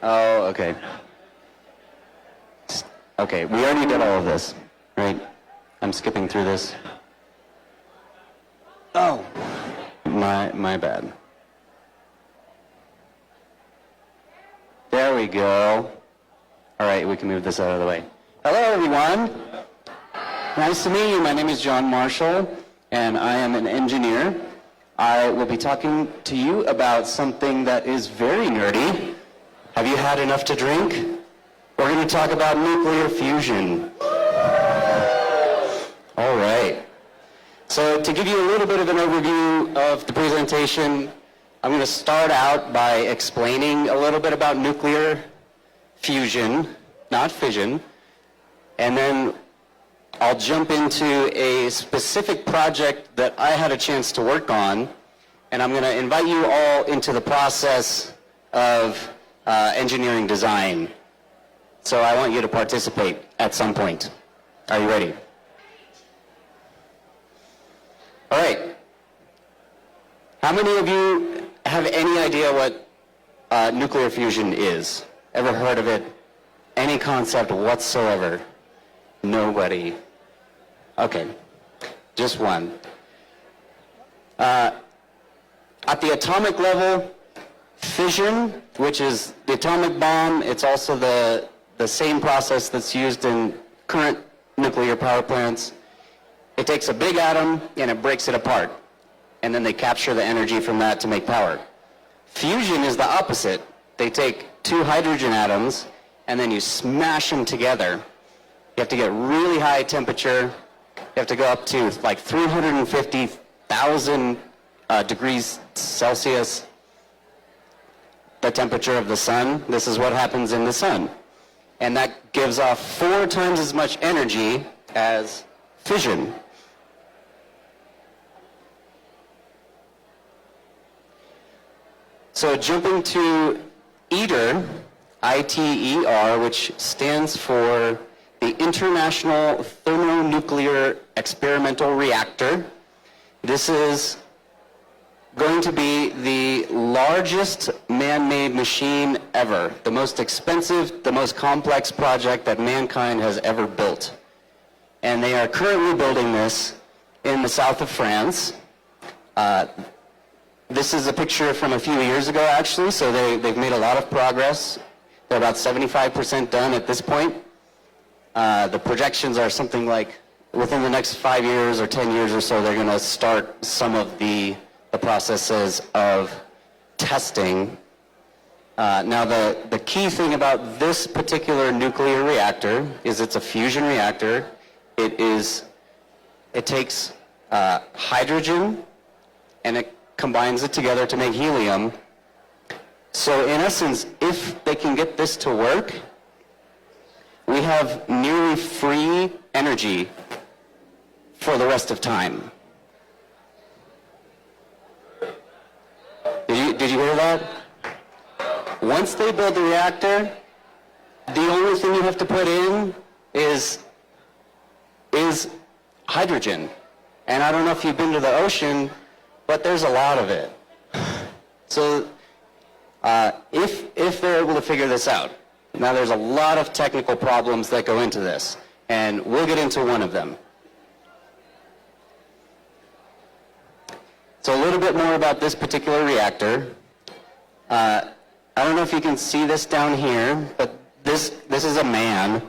Oh, okay. Okay, we already did all of this, right? I'm skipping through this. Oh, my bad. There we go. All right, we can move this out of the way. Hello, everyone. Nice to meet you. My name is John Marshall, and I am an engineer. I will be talking to you about something that is very nerdy. Have you had enough to drink? We're going to talk about nuclear fusion. All right. So to give you a little bit of an overview of the presentation, I'm going to start out by explaining a little bit about nuclear fusion, not fission, and then I'll jump into a specific project that I had a chance to work on, and I'm going to invite you all into the process of engineering design. So I want you to participate at some point. Are you ready? All right. How many of you have any idea what nuclear fusion is? Ever heard of it? Any concept whatsoever? Nobody. Okay. Just one. At the atomic level, fission, which is the atomic bomb, it's also the same process that's used in current nuclear power plants. It takes a big atom and it breaks it apart. And then they capture the energy from that to make power. Fusion is the opposite. They take two hydrogen atoms and then you smash them together. You have to get really high temperature. You have to go up to like 350,000 degrees Celsius. The temperature of the sun. This is what happens in the sun. And that gives off 4 times as much energy as fission. So jumping to ITER, I-T-E-R, which stands for the International Thermonuclear Experimental Reactor. This is going to be the largest man-made machine ever, the most expensive, the most complex project that mankind has ever built. And they are currently building this in the south of France. This is a picture from a few years ago, actually, so they've made a lot of progress. They're about 75% done at this point. The projections are something like within the next 5 years or 10 years or so, they're going to start some of the processes of testing. Now, the key thing about this particular nuclear reactor is it's a fusion reactor. It takes hydrogen and it combines it together to make helium. So in essence, if they can get this to work, we have nearly free energy for the rest of time. Did you hear that? Once they build the reactor, the only thing you have to put in is hydrogen. And I don't know if you've been to the ocean, but there's a lot of it. So if they're able to figure this out, now there's a lot of technical problems that go into this, and we'll get into one of them. So a little bit more about this particular reactor. I don't know if you can see this down here, but this is a man.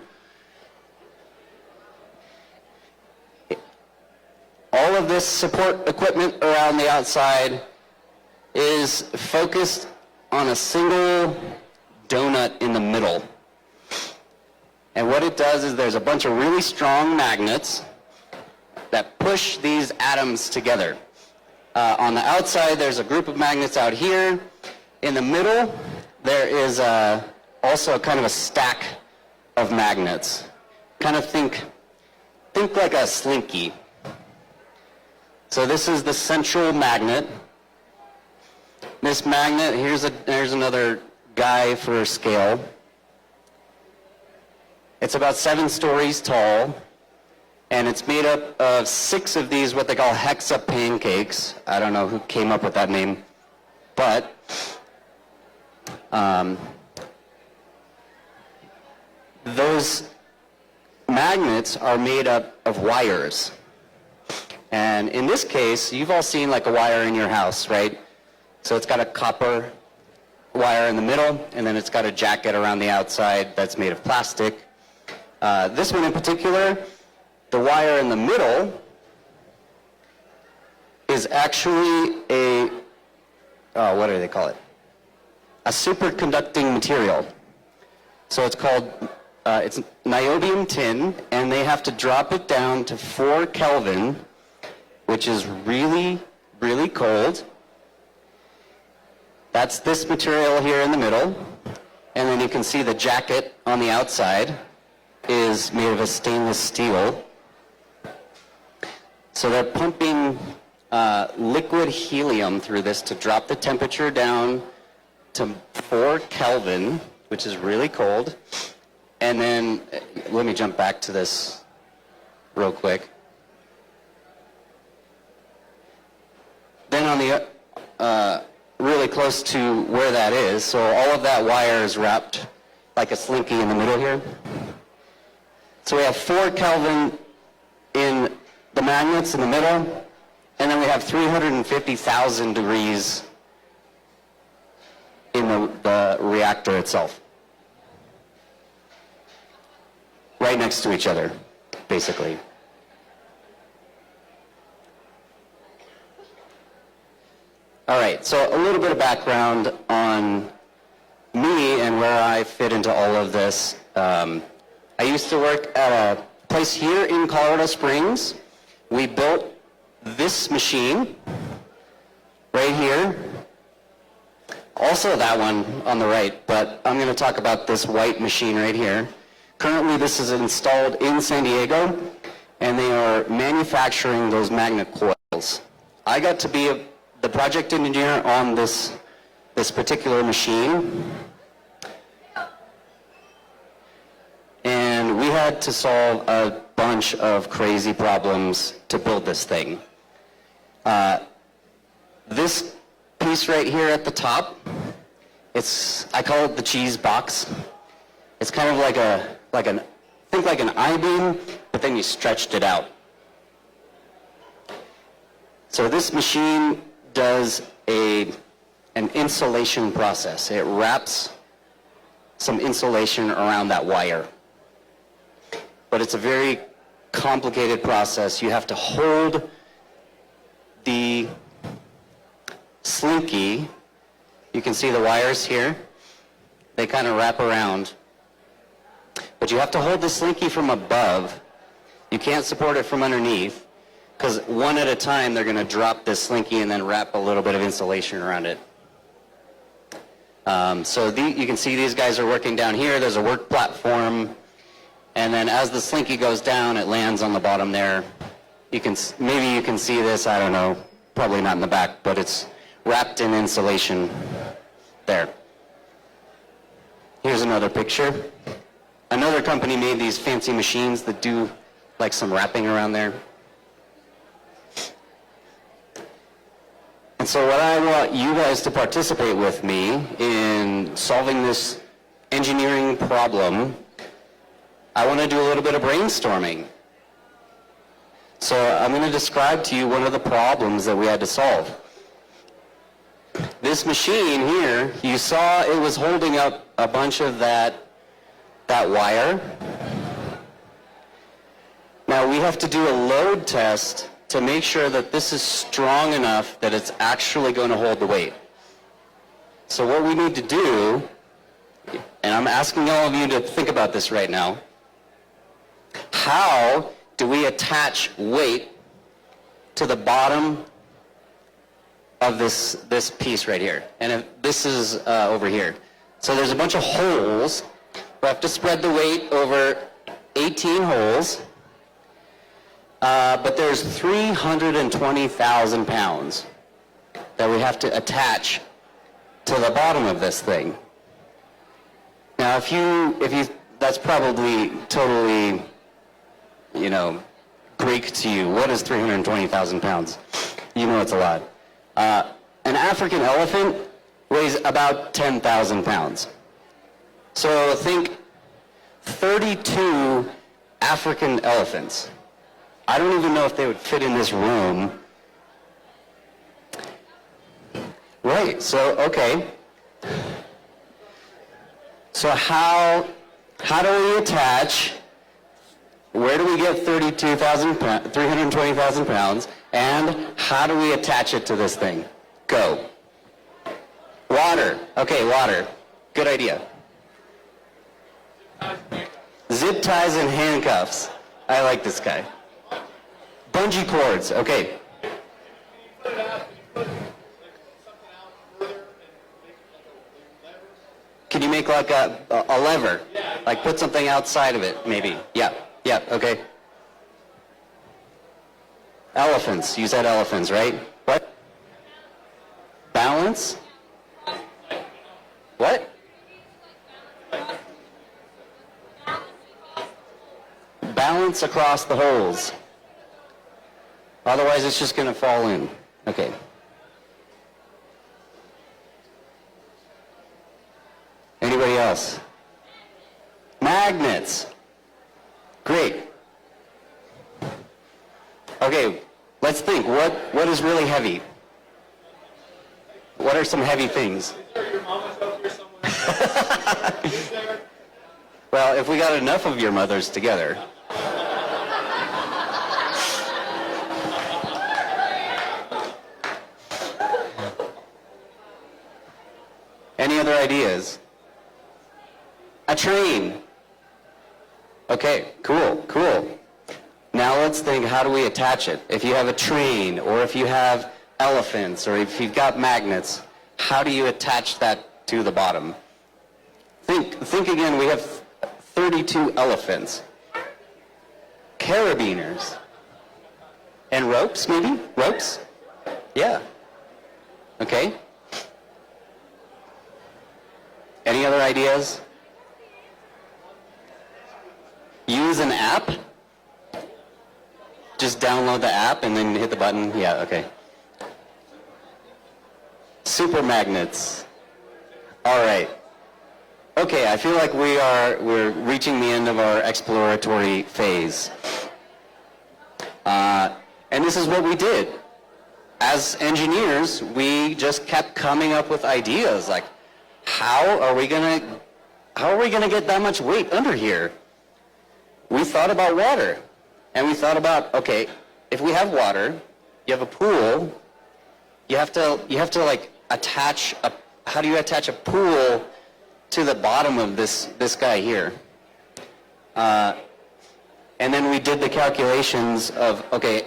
All of this support equipment around the outside is focused on a single donut in the middle. And what it does is there's a bunch of really strong magnets that push these atoms together. On the outside, there's a group of magnets out here. In the middle, there is also kind of a stack of magnets. Kind of think like a slinky. So this is the central magnet. This magnet, here's another guy for scale. It's about 7 stories tall, and it's made up of 6 of these, what they call hexa pancakes. I don't know who came up with that name, but those magnets are made up of wires. And in this case, you've all seen like a wire in your house, right? So it's got a copper wire in the middle, and then it's got a jacket around the outside that's made of plastic. This one in particular, the wire in the middle is actually what do they call it? A superconducting material. So it's called, it's niobium tin, and they have to drop it down to 4 Kelvin, which is really, really cold. That's this material here in the middle. And then you can see the jacket on the outside is made of a stainless steel. So they're pumping liquid helium through this to drop the temperature down to 4 Kelvin, which is really cold. And then, let me jump back to this real quick. Then on the, really close to where that is, so all of that wire is wrapped like a slinky in the middle here. So we have 4 Kelvin in the magnets in the middle, and then we have 350,000 degrees in the reactor itself. Right next to each other, basically. All right, so a little bit of background on me and where I fit into all of this. I used to work at a place here in Colorado Springs. We built this machine right here. Also that one on the right, but I'm going to talk about this white machine right here. Currently, this is installed in San Diego, and they are manufacturing those magnet coils. I got to be the project engineer on this particular machine, and we had to solve a bunch of crazy problems to build this thing. This piece right here at the top, I call it the cheese box. It's kind of think like an I-beam, but then you stretched it out. So this machine does an insulation process. It wraps some insulation around that wire. But it's a very complicated process. You have to hold the slinky You can see the wires here. They kind of wrap around. But you have to hold the slinky from above. You can't support it from underneath, because one at a time they're going to drop this slinky and then wrap a little bit of insulation around it. You can see these guys are working down here. There's a work platform. And then as the slinky goes down, it lands on the bottom there. Maybe you can see this, I don't know, probably not in the back, but it's wrapped in insulation there. Here's another picture. Another company made these fancy machines that do like some wrapping around there. And so what I want you guys to participate with me in solving this engineering problem, I want to do a little bit of brainstorming. So I'm going to describe to you one of the problems that we had to solve. This machine here, you saw it was holding up a bunch of that wire. Now we have to do a load test to make sure that this is strong enough that it's actually going to hold the weight. So what we need to do, and I'm asking all of you to think about this right now, how do we attach weight to the bottom of this piece right here? And if this is over here. So there's a bunch of holes. We have to spread the weight over 18 holes. But there's 320,000 pounds that we have to attach to the bottom of this thing. Now, if you, that's probably totally, Greek to you. What is 320,000 pounds? You know it's a lot. An African elephant weighs about 10,000 pounds. So think 32 African elephants. I don't even know if they would fit in this room. Right, so, okay. So how do we attach, where do we get 320,000 pounds, and how do we attach it to this thing? Go. Water. Okay, water. Good idea. Zip ties and handcuffs. I like this guy. Bungee cords, okay. Can you make like a lever? Like put something outside of it, maybe. Yeah, okay. Elephants, you said elephants, right? What? Balance? What? Balance across the holes. Otherwise, it's just going to fall in. Okay. Anybody else? Magnets. Great. Okay, let's think. What is really heavy? What are some heavy things? Well, if we got enough of your mothers together. Any other ideas? A train. Okay, cool. Now let's think, how do we attach it? If you have a train, or if you have elephants, or if you've got magnets, how do you attach that to the bottom? Think again, we have 32 elephants. Carabiners. And ropes, maybe? Ropes? Yeah. Okay. Any other ideas? Use an app? Just download the app and then hit the button? Yeah, okay. Super magnets. All right. Okay, I feel like we're reaching the end of our exploratory phase. And this is what we did. As engineers, we just kept coming up with ideas like, how are we gonna get that much weight under here? We thought about water, and we thought about, okay, if we have water, you have a pool, you have to like attach how do you attach a pool to the bottom of this guy here? And then we did the calculations of, okay,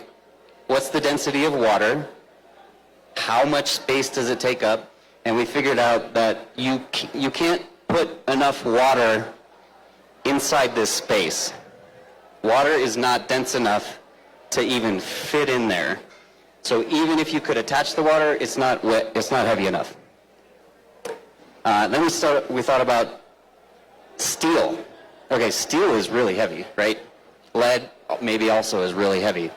what's the density of water? How much space does it take up? And we figured out that you can't put enough water inside this space. Water is not dense enough to even fit in there. So even if you could attach the water, it's not wet, it's not heavy enough. Then we thought about steel. Okay, steel is really heavy, right? Lead maybe also is really heavy.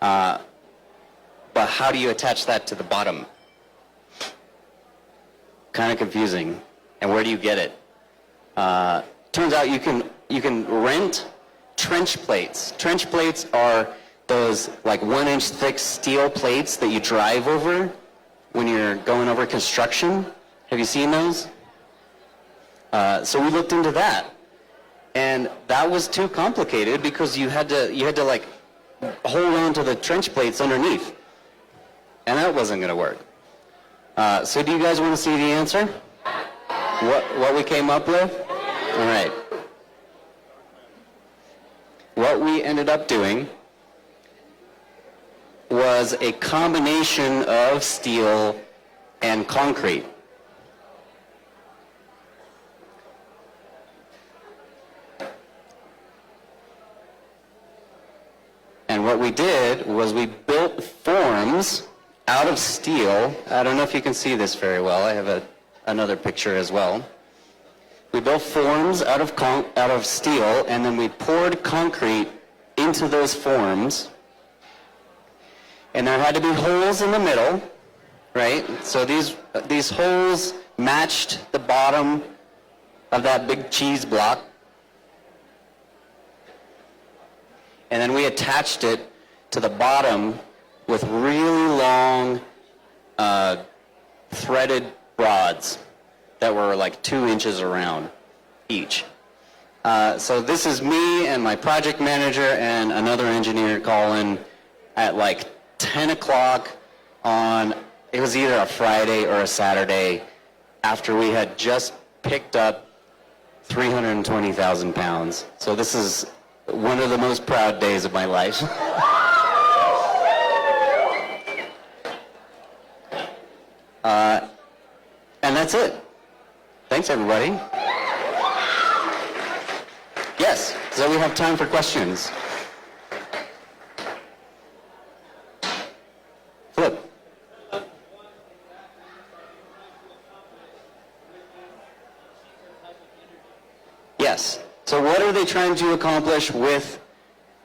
But how do you attach that to the bottom? Kind of confusing. And where do you get it? Turns out you can rent trench plates. Trench plates are those like 1-inch thick steel plates that you drive over when you're going over construction. Have you seen those? So we looked into that. And that was too complicated because you had to like hold on to the trench plates underneath. And that wasn't going to work. So do you guys want to see the answer? What we came up with? All right. What we ended up doing was a combination of steel and concrete. And what we did was we built forms out of steel. I don't know if you can see this very well. I have another picture as well. We built forms out of steel, and then we poured concrete into those forms. And there had to be holes in the middle, right? So these holes matched the bottom of that big cheese block. And then we attached it to the bottom with really long threaded rods that were like 2 inches around each. So this is me and my project manager and another engineer, Colin, at like 10 o'clock on, it was either a Friday or a Saturday, after we had just picked up 320,000 pounds. So this is one of the most proud days of my life. And that's it. Thanks, everybody. Yes, so we have time for questions. Flip. Yes. So what are they trying to accomplish with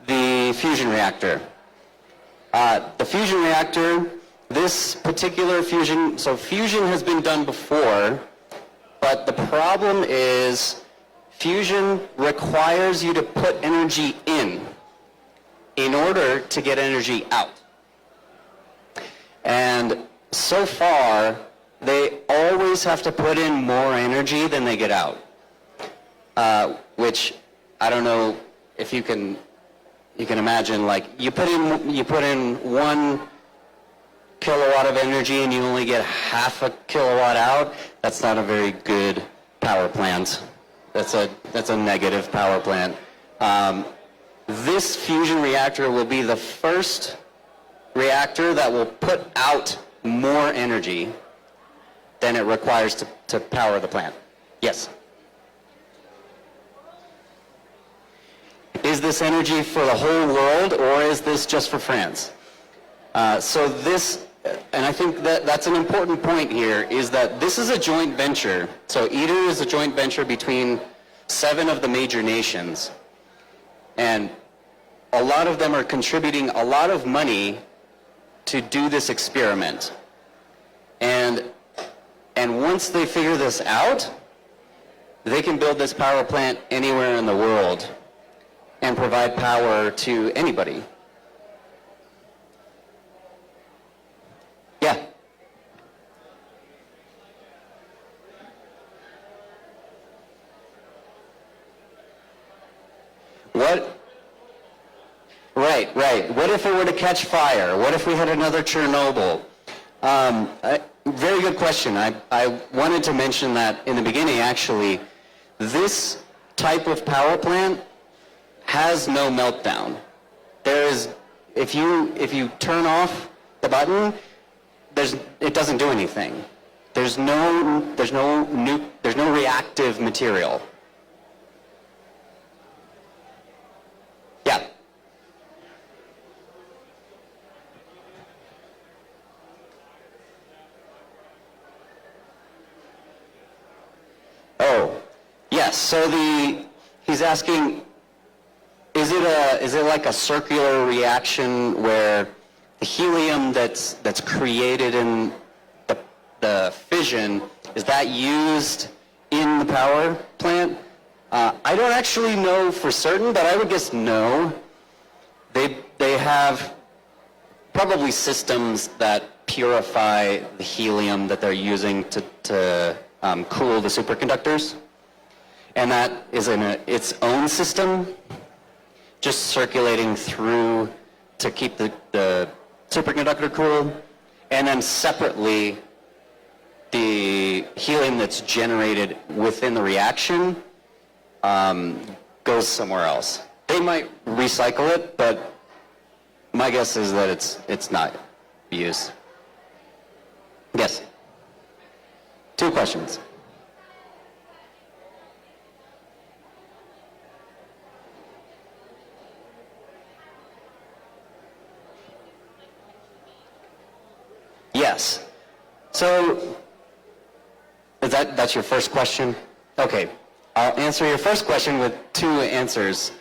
the fusion reactor? The fusion reactor, this particular fusion, so fusion has been done before, but the problem is fusion requires you to put energy in order to get energy out. And so far, they always have to put in more energy than they get out. Which I don't know if you can imagine, like you put in 1 kilowatt of energy and you only get half a kilowatt out. That's not a very good power plant. That's a negative power plant. This fusion reactor will be the first reactor that will put out more energy than it requires to power the plant. Yes. Is this energy for the whole world, or is this just for France? So this, and I think that's an important point here, is that this is a joint venture. So ITER is a joint venture between 7 of the major nations. And a lot of them are contributing a lot of money to do this experiment. And once they figure this out, they can build this power plant anywhere in the world and provide power to anybody. Yeah. What? Right. What if it were to catch fire? What if we had another Chernobyl? Very good question. I wanted to mention that in the beginning, actually. This type of power plant has no meltdown. There is, if you turn off the button, it doesn't do anything. There's no reactive material. Yeah. Oh, yes. So he's asking, is it like a circular reaction where the helium that's created in the fission, is that used in the power plant? I don't actually know for certain, but I would guess no. They have probably systems that purify the helium that they're using to cool the superconductors, and that is in its own system, just circulating through to keep the superconductor cool, and then separately the helium that's generated within the reaction goes somewhere else. They might recycle it, but my guess is that it's not used. Yes. 2 questions. Yes. So, that's your first question? Okay. I'll answer your first question with 2 answers.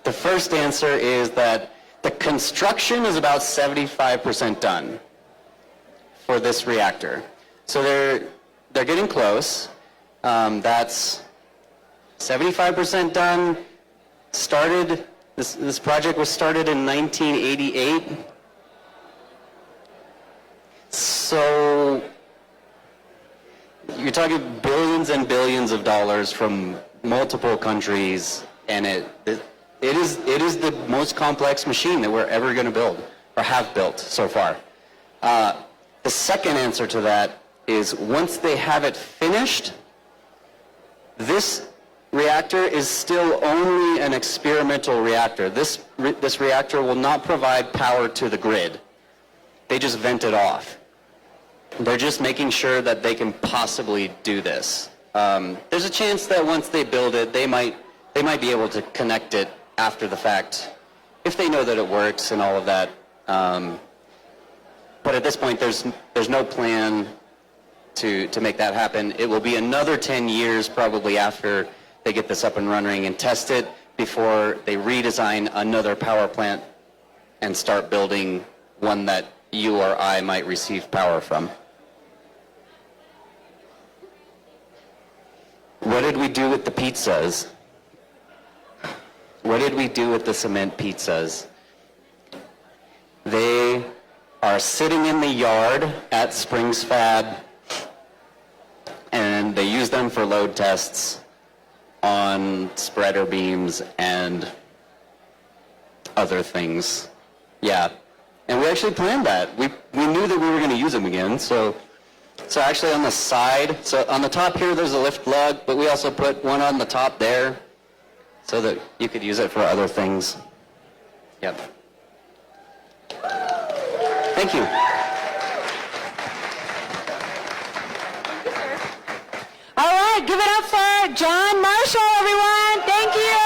The first answer is that the construction is about 75% done for this reactor. So they're getting close. That's 75% done. This project was started in 1988. So you're talking billions and billions of dollars from multiple countries, and it is the most complex machine that we're ever going to build or have built so far. The second answer to that is once they have it finished, this reactor is still only an experimental reactor. This reactor will not provide power to the grid. They just vent it off. They're just making sure that they can possibly do this. There's a chance that once they build it, they might be able to connect it after the fact, if they know that it works and all of that. But at this point, there's no plan to make that happen. It will be another 10 years probably after they get this up and running and test it before they redesign another power plant and start building one that you or I might receive power from. What did we do with the pizzas? What did we do with the cement pizzas? They are sitting in the yard at Springs Fab, and they use them for load tests on spreader beams and other things. Yeah. And we actually planned that. We knew that we were going to use them again. So actually on the side, so on the top here there's a lift lug, but we also put one on the top there so that you could use it for other things. Yep. Thank you. All right, give it up for John Marshall, everyone. Thank you.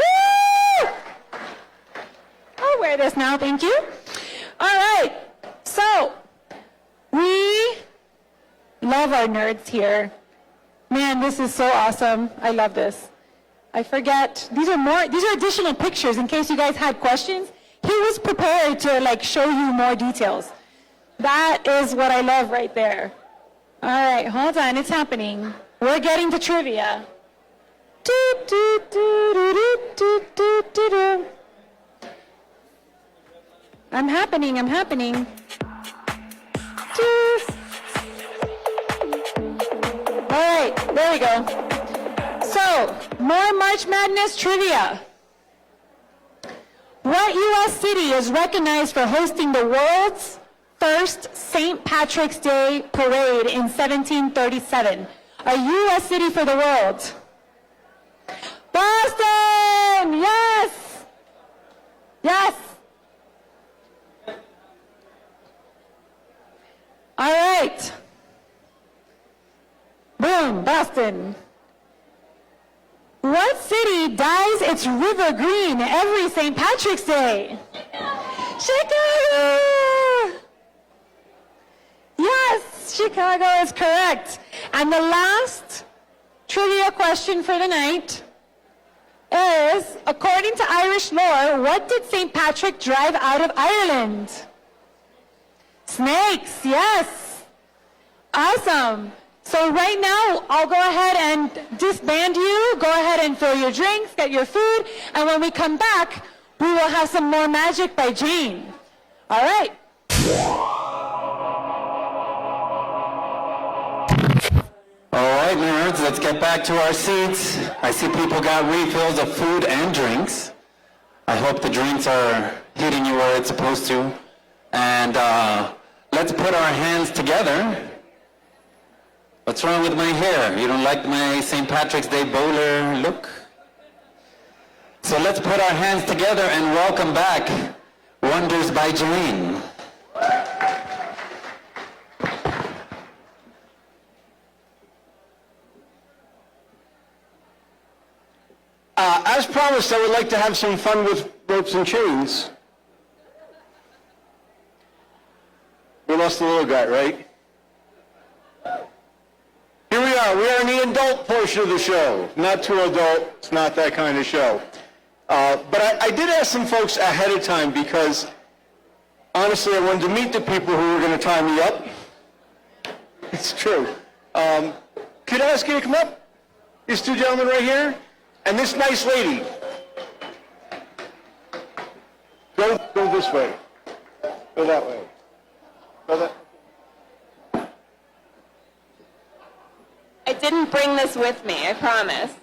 Woo! I'll wear this now, thank you. All right, so we love our nerds here. Man, this is so awesome. I love this. I forget, these are additional pictures in case you guys had questions. He was prepared to show you more details. That is what I love right there. All right, hold on, it's happening. We're getting to trivia. I'm happening. All right, there we go. So, more March Madness trivia. What U.S. city is recognized for hosting the world's first St. Patrick's Day parade in 1737? A U.S. city for the world. Boston! Yes! Yes! All right. Boom, Boston. What city dyes its river green every St. Patrick's Day? Chicago! Yes, Chicago is correct. And the last trivia question for the night is, according to Irish lore, what did St. Patrick drive out of Ireland? Snakes, yes. Awesome. So right now, I'll go ahead and disband you. Go ahead and fill your drinks, get your food, and when we come back, we will have some more magic by Jane. All right. All right, nerds, let's get back to our seats. I see people got refills of food and drinks. I hope the drinks are hitting you where it's supposed to. And let's put our hands together. What's wrong with my hair? You don't like my St. Patrick's Day bowler look? So let's put our hands together and welcome back Wonders by Jane. As promised, I would like to have some fun with ropes and chains. We lost the little guy, right? Here we are. We are in the adult portion of the show. Not too adult. It's not that kind of show. But I did ask some folks ahead of time because, honestly, I wanted to meet the people who were going to tie me up. It's true. Could I ask you to come up? These two gentlemen right here? And this nice lady. Go this way. Go that way. Go that. I didn't bring this with me, I promise.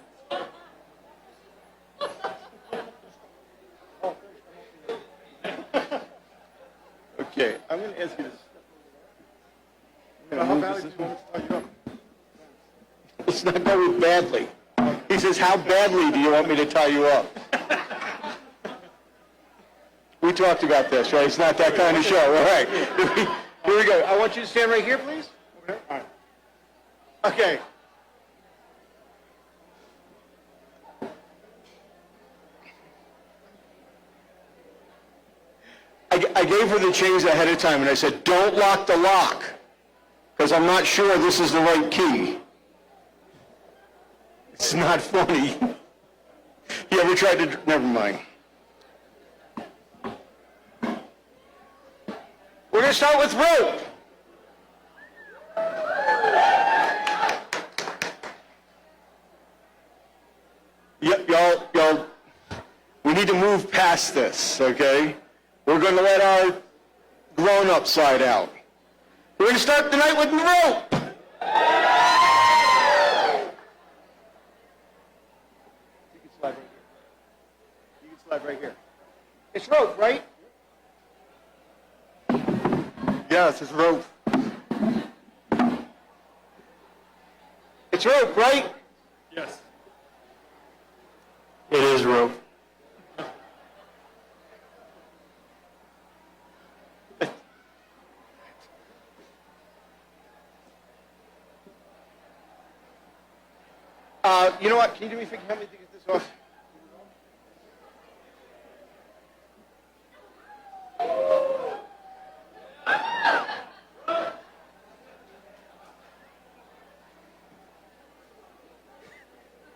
Okay, I'm going to ask you this. How badly do you want me to tie you up? It's not going badly. He says, how badly do you want me to tie you up? We talked about this, right? It's not that kind of show. All right. Here we go. I want you to stand right here, please. All right. Okay. I gave her the chains ahead of time, and I said, don't lock the lock, because I'm not sure this is the right key. It's not funny. You ever tried to... Never mind. We're going to start with rope. Y'all, we need to move past this, okay? We're going to let our grown-up side out. We're going to start the night with rope. You can slide right here. You can slide right here. It's rope, right? Yes, it's rope. It's rope, right? Yes. It is rope. You know what? Can you do me a favor? Help me to get this off.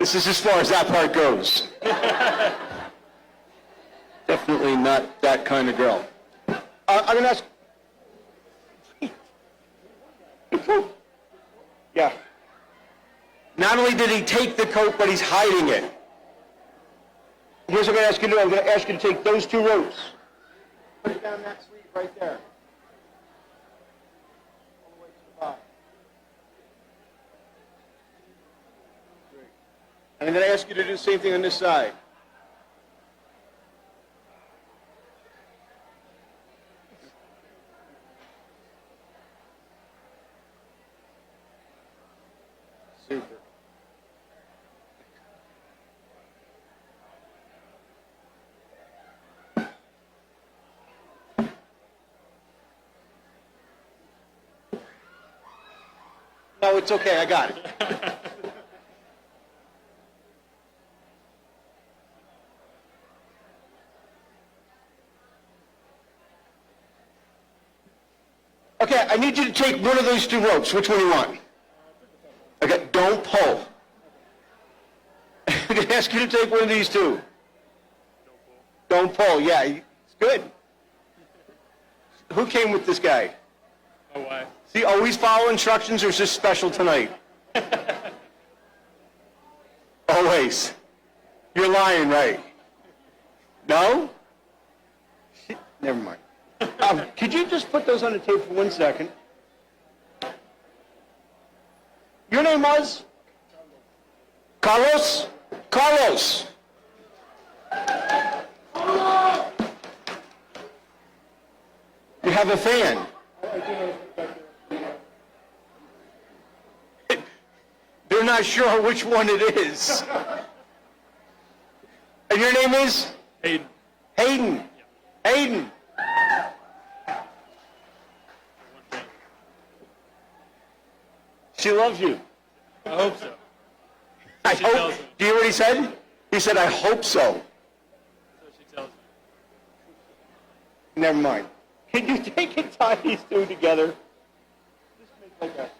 This is as far as that part goes. Definitely not that kind of girl. I'm going to ask... Yeah. Not only did he take the coat, but he's hiding it. Here's what I'm going to ask you to do. I'm going to ask you to take those two ropes. Put it down that sleeve right there. All the way to the bottom. Great. And I'm going to ask you to do the same thing on this side. No, it's okay, I got it. Okay, I need you to take one of those two ropes. Which one do you want? Okay, don't pull. I'm going to ask you to take one of these two. Don't pull, yeah, it's good. Who came with this guy? My wife. Does he always follow instructions, or is this special tonight? Always. You're lying, right? No? Shit, never mind. Could you just put those on the table for 1 second? Your name was? Carlos? Carlos. You have a fan. They're not sure which one it is. And your name is? Hayden. Hayden. Hayden. She loves you. I hope so. I She tells hope. me. Do you hear what he said? He said, I hope so. So she tells me. Never mind. Can you take and tie these two together? Just make like a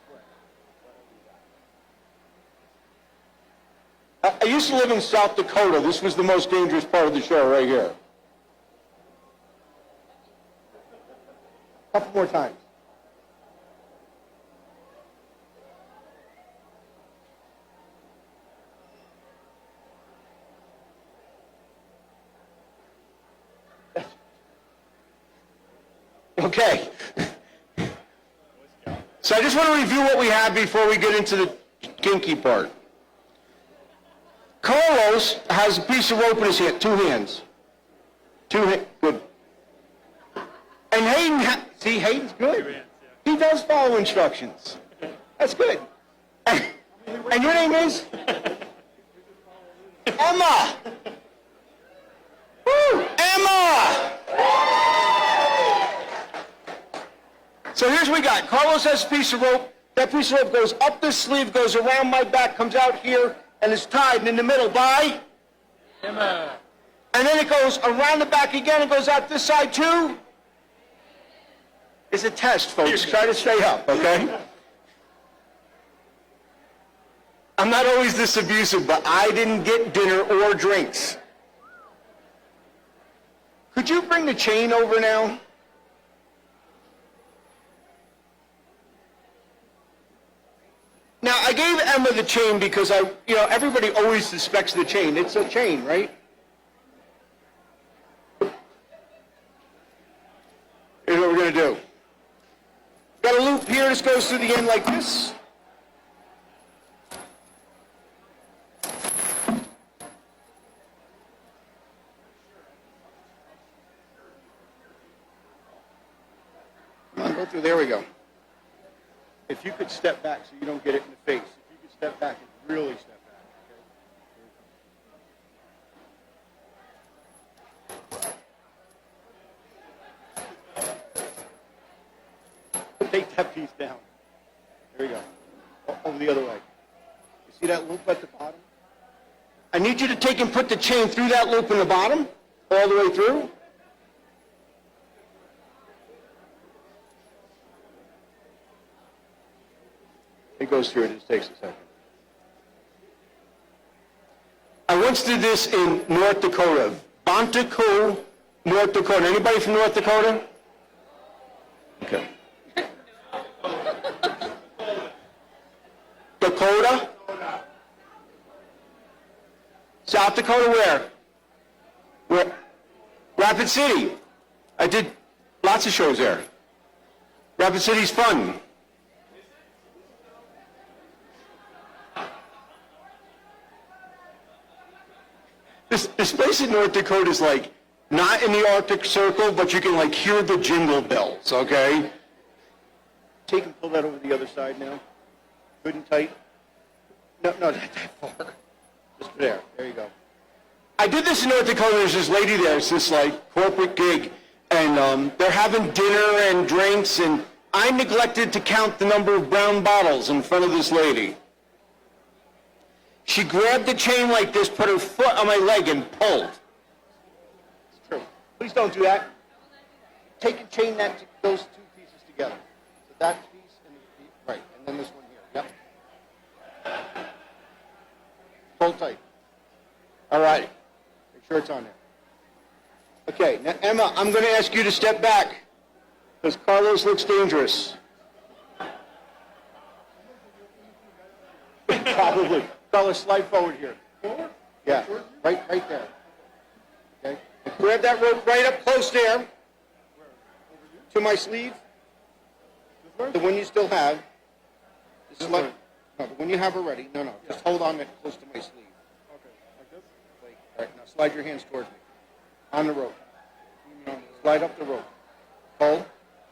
square. I used to live in South Dakota. This was the most dangerous part of the show right here. A couple more times. Okay. So I just want to review what we have before we get into the kinky part. Carlos has a piece of rope in his hand, two hands. Good. And Hayden, see, Hayden's good. He does follow instructions. That's good. And your name is? Emma. Woo, Emma. So here's what we got. Carlos has a piece of rope. That piece of rope goes up this sleeve, goes around my back, comes out here, and is tied in the middle by? Emma. And then it goes around the back again and goes out this side too? It's a test, folks. Try to stay up, okay? I'm not always this abusive, but I didn't get dinner or drinks. Could you bring the chain over now? Now, I gave Emma the chain because everybody always suspects the chain. It's a chain, right? Here's what we're going to do. Got a loop here. This goes through the end like this. Come on, go through. There we go. If you could step back so you don't get it in the face. If you could step back and really step back. Take that piece down. There you go. Over the other way. You see that loop at the bottom? I need you to take and put the chain through that loop in the bottom, all the way through. It goes through, it just takes a second. I once did this in North Dakota. Bonteco, North Dakota. Anybody from North Dakota? Okay. Dakota? South Dakota where? Where? Rapid City. I did lots of shows there. Rapid City's fun. This place in North Dakota is like not in the Arctic Circle, but you can like hear the jingle bells, okay? Take and pull that over the other side now. Good and tight. No, not that far. Just there. There you go. I did this in North Dakota. There's this lady there. It's this like corporate gig, and they're having dinner and drinks, and I neglected to count the number of brown bottles in front of this lady. She grabbed the chain like this, put her foot on my leg, and pulled. It's true. Please don't do that. Take and chain those two pieces together. So that piece and this piece, right, and then this one here. Yep. Hold tight. All right. Make sure it's on there. Okay, now Emma, I'm going to ask you to step back because Carlos looks dangerous. Probably. Carlos, slide forward here. Yeah, right there. Okay. Grab that rope right up close there to my sleeve. The one you still have. This is like, no, the one you have already. No, just hold on it close to my sleeve. Okay, like this? Wait, all right, now slide your hands towards me. On the rope. Slide up the rope. Pull,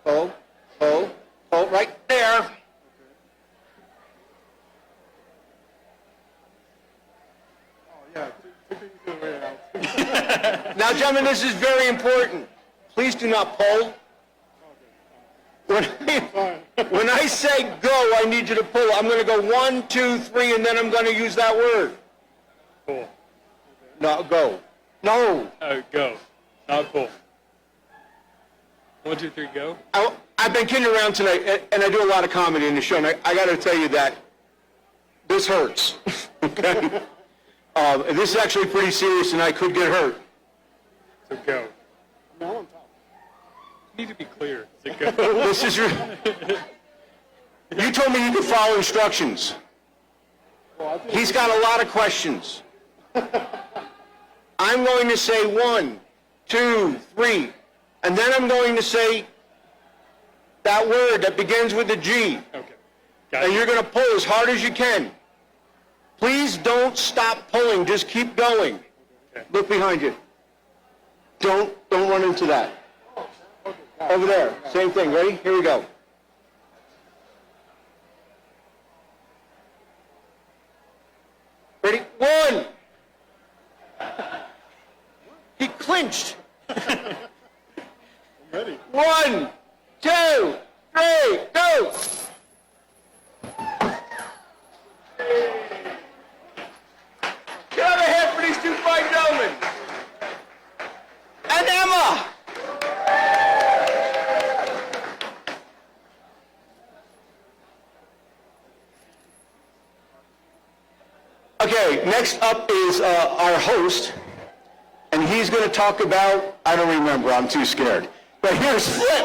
pull, pull, pull, right there. Oh, yeah, take it the way out. Now, gentlemen, this is very important. Please do not pull. When I say go, I need you to pull. I'm going to go 1, 2, 3, and then I'm going to use that word. Pull. No, go. No. Oh, go. Not pull. 1, 2, 3, go. I've been kidding around tonight, and I do a lot of comedy in the show, and I got to tell you that this hurts. Okay? This is actually pretty serious, and I could get hurt. So go. You need to be clear. So go. This is... You told me you could follow instructions. He's got a lot of questions. I'm going to say 1, 2, 3, and then I'm going to say that word that begins with a G. Okay. Got And it. you're going to pull as hard as you can. Please don't stop pulling. Just keep going. Okay. Look behind you. Don't run into that. Over there. Same thing. Ready? Here we go. Ready? 1. He clinched. Ready. 1, 2, 3, go! Get out of here for these two fine gentlemen. And Emma! Okay, next up is our host, and he's going to talk about, I don't remember, I'm too scared. But here's Flip.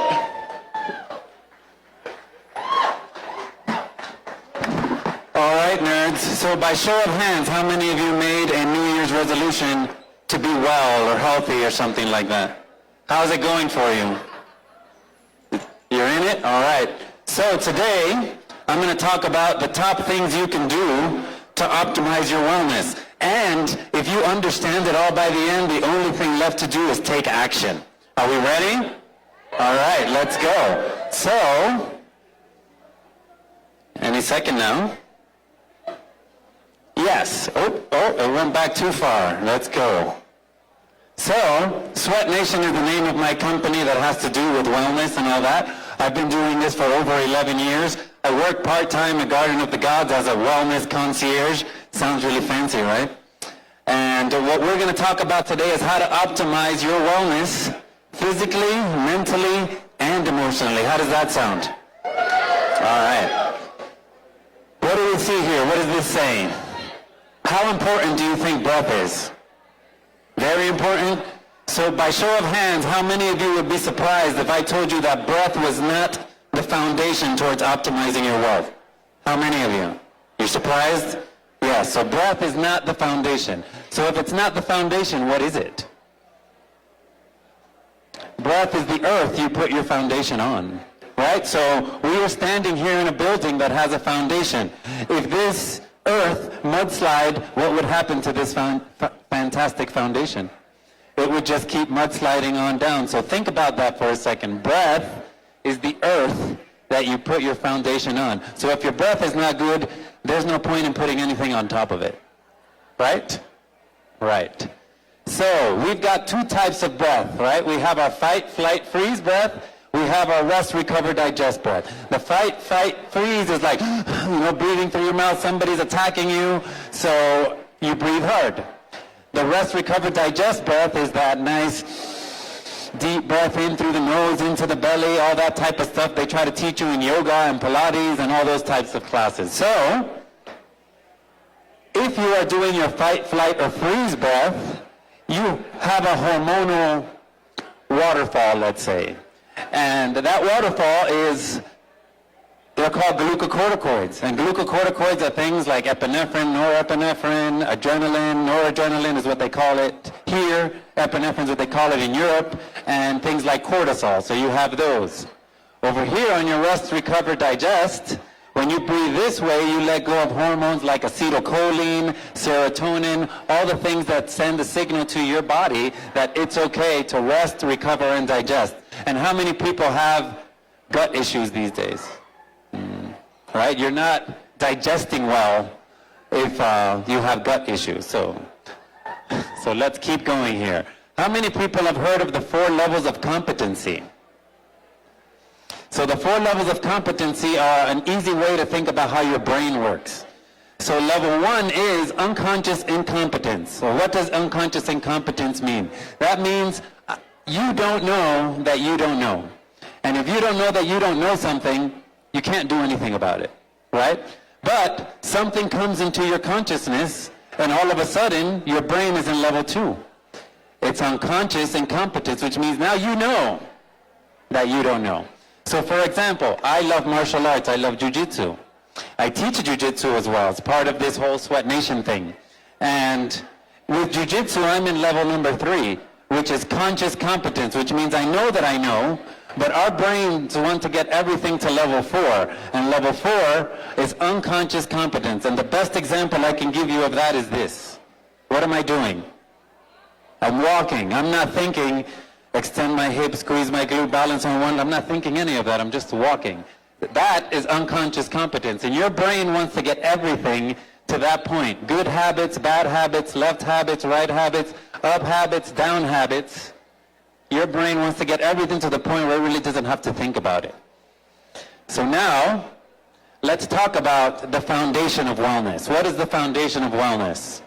All right, nerds. So by show of hands, how many of you made a New Year's resolution to be well or healthy or something like that? How's it going for you? You're in it? All right. So today, I'm going to talk about the top things you can do to optimize your wellness. And if you understand it all by the end, the only thing left to do is take action. Are we ready? All right, let's go. So, any second now. Yes. Oh, it went back too far. Let's go. So, Sweat Nation is the name of my company that has to do with wellness and all that. I've been doing this for over 11 years. I work part-time at Garden of the Gods as a wellness concierge. Sounds really fancy, right? And what we're going to talk about today is how to optimize your wellness physically, mentally, and emotionally. How does that sound? All right. What do we see here? What is this saying? How important do you think breath is? Very important. So by show of hands, how many of you would be surprised if I told you that breath was not the foundation towards optimizing your wealth? How many of you? You're surprised? Yes, so breath is not the foundation. So if it's not the foundation, what is it? Breath is the earth you put your foundation on, right? So we are standing here in a building that has a foundation. If this earth mudslide, what would happen to this fantastic foundation? It would just keep mudsliding on down. So think about that for a second. Breath is the earth that you put your foundation on. So if your breath is not good, there's no point in putting anything on top of it. Right? Right. So we've got two types of breath, right? We have our fight, flight, freeze breath, we have our rest, recover, digest breath. The fight, freeze is like, breathing through your mouth. Somebody's attacking you, so you breathe hard. The rest, recover, digest breath is that nice deep breath in through the nose, into the belly, all that type of stuff they try to teach you in yoga and Pilates and all those types of classes. So, if you are doing your fight, flight, or freeze breath, you have a hormonal waterfall, let's say. And that waterfall is, they're called glucocorticoids. And glucocorticoids are things like epinephrine, norepinephrine, adrenaline. Noradrenaline is what they call it here. Epinephrine is what they call it in Europe. And things like cortisol. So you have those. Over here on your rest, recover, digest, when you breathe this way, you let go of hormones like acetylcholine, serotonin, all the things that send the signal to your body that it's okay to rest, recover, and digest. And how many people have gut issues these days? Right? You're not digesting well if you have gut issues. So let's keep going here. How many people have heard of the 4 levels of competency? So the 4 levels of competency are an easy way to think about how your brain works. So level 1 is unconscious incompetence. So what does unconscious incompetence mean? That means you don't know that you don't know. And if you don't know that you don't know something, you can't do anything about it, right? But something comes into your consciousness, and all of a sudden, your brain is in level 2. It's unconscious incompetence, which means now you know that you don't know. So for example, I love martial arts, I love jiu-jitsu. I teach jiu-jitsu as well. It's part of this whole Sweat Nation thing. And with jiu-jitsu, I'm in level number 3, which is conscious competence, which means I know that I know, but our brains want to get everything to level 4. And level 4 is unconscious competence. And the best example I can give you of that is this. What am I doing? I'm walking. I'm not thinking, extend my hips, squeeze my glute, balance on one. I'm not thinking any of that. I'm just walking. That is unconscious competence. And your brain wants to get everything to that point. Good habits, bad habits, left habits, right habits, up habits, down habits. Your brain wants to get everything to the point where it really doesn't have to think about it. So now, let's talk about the foundation of wellness. What is the foundation of wellness?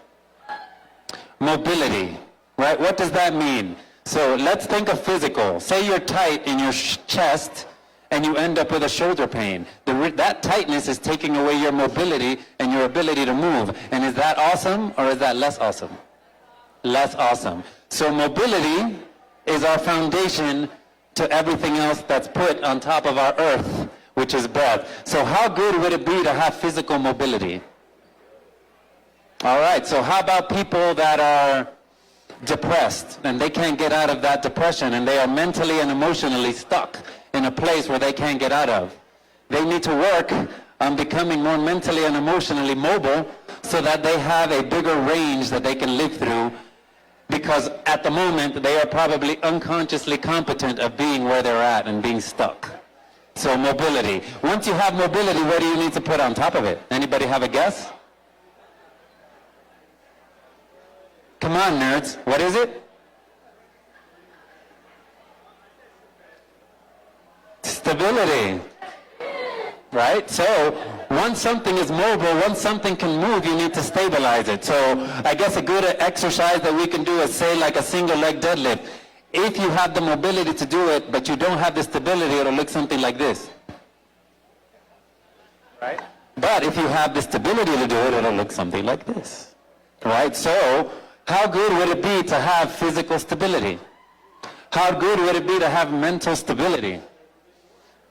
Mobility, right? What does that mean? So let's think of physical. Say you're tight in your chest and you end up with a shoulder pain. That tightness is taking away your mobility and your ability to move. And is that awesome or is that less awesome? Less awesome. So mobility is our foundation to everything else that's put on top of our earth, which is breath. So how good would it be to have physical mobility? All right, so how about people that are depressed and they can't get out of that depression and they are mentally and emotionally stuck in a place where they can't get out of? They need to work on becoming more mentally and emotionally mobile so that they have a bigger range that they can live through, because at the moment they are probably unconsciously competent of being where they're at and being stuck. So mobility. Once you have mobility, what do you need to put on top of it? Anybody have a guess? Come on, nerds. What is it? Stability. Right? So once something is mobile, once something can move, you need to stabilize it. So I guess a good exercise that we can do is, say, like a single leg deadlift. If you have the mobility to do it, but you don't have the stability, it'll look something like this. Right? But if you have the stability to do it, it'll look something like this. Right? So how good would it be to have physical stability? How good would it be to have mental stability?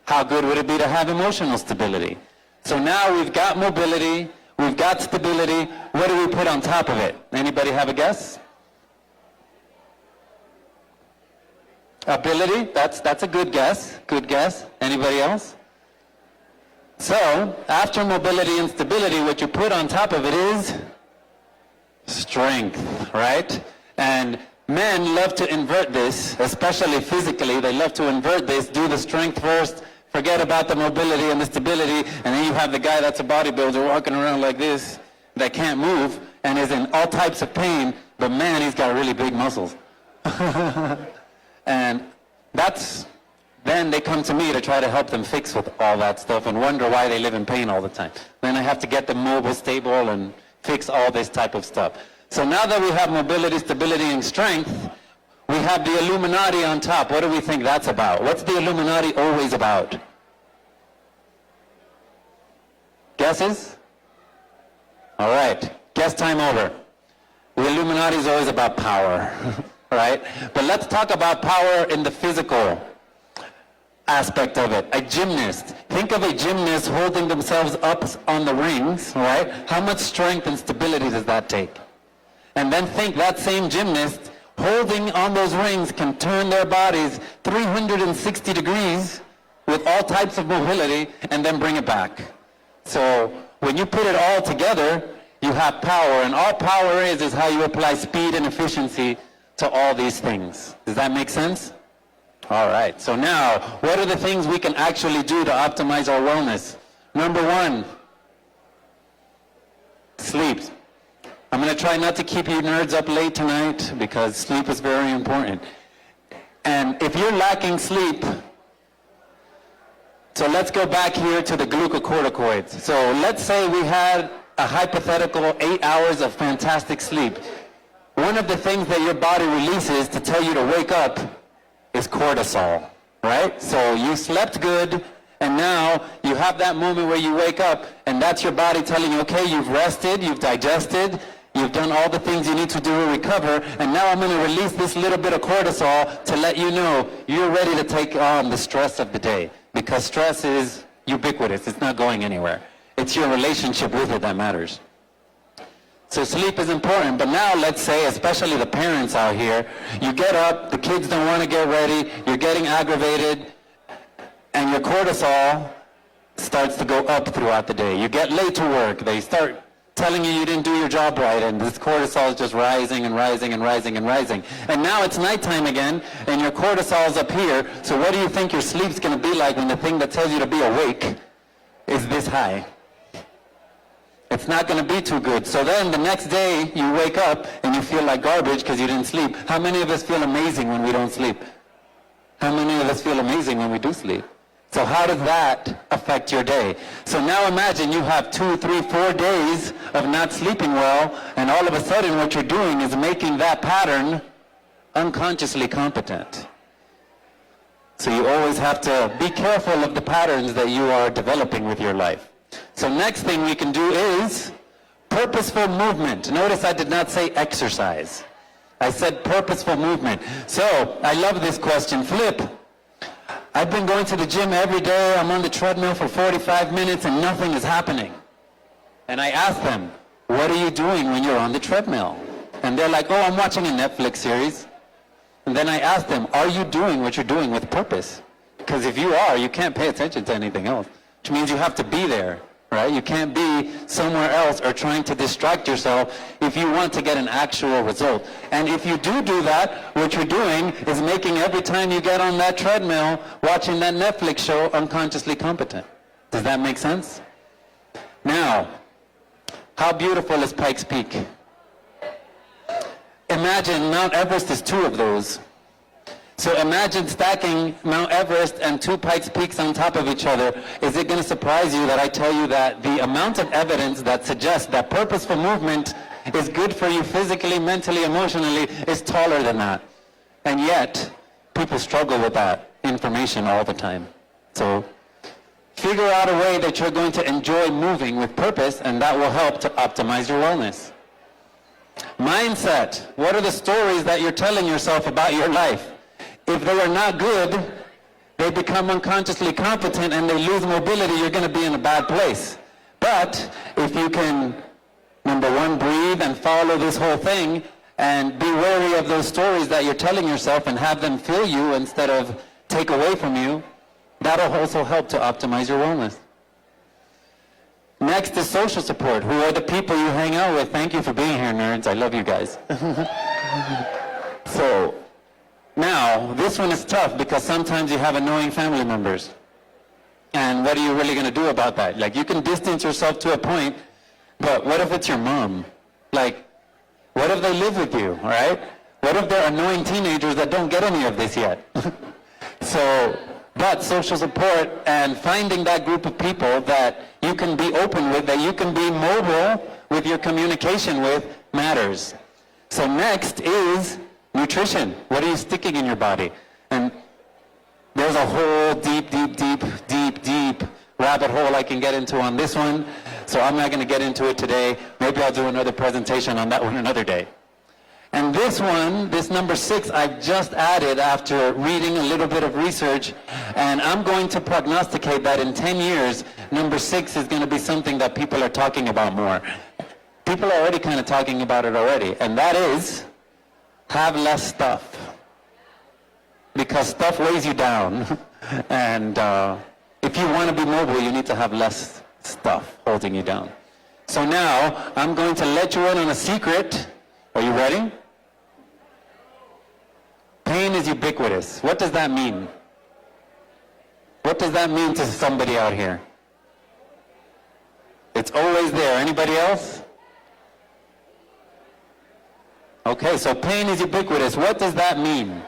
How good would it be to have emotional stability? So now we've got mobility, we've got stability. What do we put on top of it? Anybody have a guess? Ability, that's a good guess. Good guess. Anybody else? So, after mobility and stability, what you put on top of it is strength, right? And men love to invert this, especially physically. They love to invert this, do the strength first, forget about the mobility and the stability, and then you have the guy that's a bodybuilder walking around like this that can't move and is in all types of pain, but man, he's got really big muscles. And that's Then they come to me to try to help them fix with all that stuff and wonder why they live in pain all the time. Then I have to get them mobile, stable, and fix all this type of stuff. So now that we have mobility, stability, and strength, we have the Illuminati on top. What do we think that's about? What's the Illuminati always about? Guesses? All right, guess time over. The Illuminati is always about power, right? But let's talk about power in the physical aspect of it. A gymnast. Think of a gymnast holding themselves up on the rings, right? How much strength and stability does that take? And then think that same gymnast holding on those rings can turn their bodies 360 degrees with all types of mobility and then bring it back. So when you put it all together, you have power, and all power is how you apply speed and efficiency to all these things. Does that make sense? All right, so now, what are the things we can actually do to optimize our wellness? Number one, sleep. I'm going to try not to keep you nerds up late tonight because sleep is very important. And if you're lacking sleep, so let's go back here to the glucocorticoids. So let's say we had a hypothetical 8 hours of fantastic sleep. One of the things that your body releases to tell you to wake up is cortisol, right? So you slept good, and now you have that moment where you wake up, and that's your body telling you, okay, you've rested, you've digested, you've done all the things you need to do to recover, and now I'm going to release this little bit of cortisol to let you know you're ready to take on the stress of the day, because stress is ubiquitous. It's not going anywhere. It's your relationship with it that matters. So sleep is important, but now let's say, especially the parents out here, you get up, the kids don't want to get ready, you're getting aggravated, and your cortisol starts to go up throughout the day. You get late to work, they start telling you didn't do your job right, and this cortisol is just rising and rising and rising and rising. And now it's nighttime again, and your cortisol's up here, so what do you think your sleep's going to be like when the thing that tells you to be awake is this high? It's not going to be too good. So then the next day you wake up and you feel like garbage because you didn't sleep. How many of us feel amazing when we don't sleep? How many of us feel amazing when we do sleep? So how does that affect your day? So now imagine you have 2, 3, 4 days of not sleeping well, and all of a sudden what you're doing is making that pattern unconsciously competent. So you always have to be careful of the patterns that you are developing with your life. So next thing we can do is purposeful movement. Notice I did not say exercise. I said purposeful movement. So I love this question. Flip. I've been going to the gym every day. I'm on the treadmill for 45 minutes and nothing is happening. And I ask them, what are you doing when you're on the treadmill? And they're like, oh, I'm watching a Netflix series. And then I ask them, are you doing what you're doing with purpose? Because if you are, you can't pay attention to anything else. Which means you have to be there, right? You can't be somewhere else or trying to distract yourself if you want to get an actual result. And if you do that, what you're doing is making every time you get on that treadmill, watching that Netflix show, unconsciously competent. Does that make sense? Now, how beautiful is Pikes Peak? Imagine Mount Everest is 2 of those. So imagine stacking Mount Everest and 2 Pikes Peaks on top of each other. Is it going to surprise you that I tell you that the amount of evidence that suggests that purposeful movement is good for you physically, mentally, emotionally is taller than that? And yet, people struggle with that information all the time. So figure out a way that you're going to enjoy moving with purpose, and that will help to optimize your wellness. Mindset. What are the stories that you're telling yourself about your life? If they are not good, they become unconsciously competent and they lose mobility, you're going to be in a bad place. But if you can, number one, breathe and follow this whole thing and be wary of those stories that you're telling yourself and have them fill you instead of take away from you, that'll also help to optimize your wellness. Next is social support. Who are the people you hang out with? Thank you for being here, nerds. I love you guys. So, now, this one is tough because sometimes you have annoying family members. And what are you really going to do about that? Like, you can distance yourself to a point, but what if it's your mom? Like, what if they live with you, right? What if they're annoying teenagers that don't get any of this yet? So, But social support and finding that group of people that you can be open with, that you can be mobile with your communication with, matters. So next is nutrition. What are you sticking in your body? And there's a whole deep rabbit hole I can get into on this one. So I'm not going to get into it today. Maybe I'll do another presentation on that one another day. And this one, this number 6, I've just added after reading a little bit of research, and I'm going to prognosticate that in 10 years, number 6 is going to be something that people are talking about more. People are already kind of talking about it already, and that is, have less stuff. Because stuff weighs you down, and if you want to be mobile, you need to have less stuff holding you down. So now, I'm going to let you in on a secret. Are you ready? Pain is ubiquitous. What does that mean? What does that mean to somebody out here? It's always there. Anybody else? Okay, so pain is ubiquitous. What does that mean?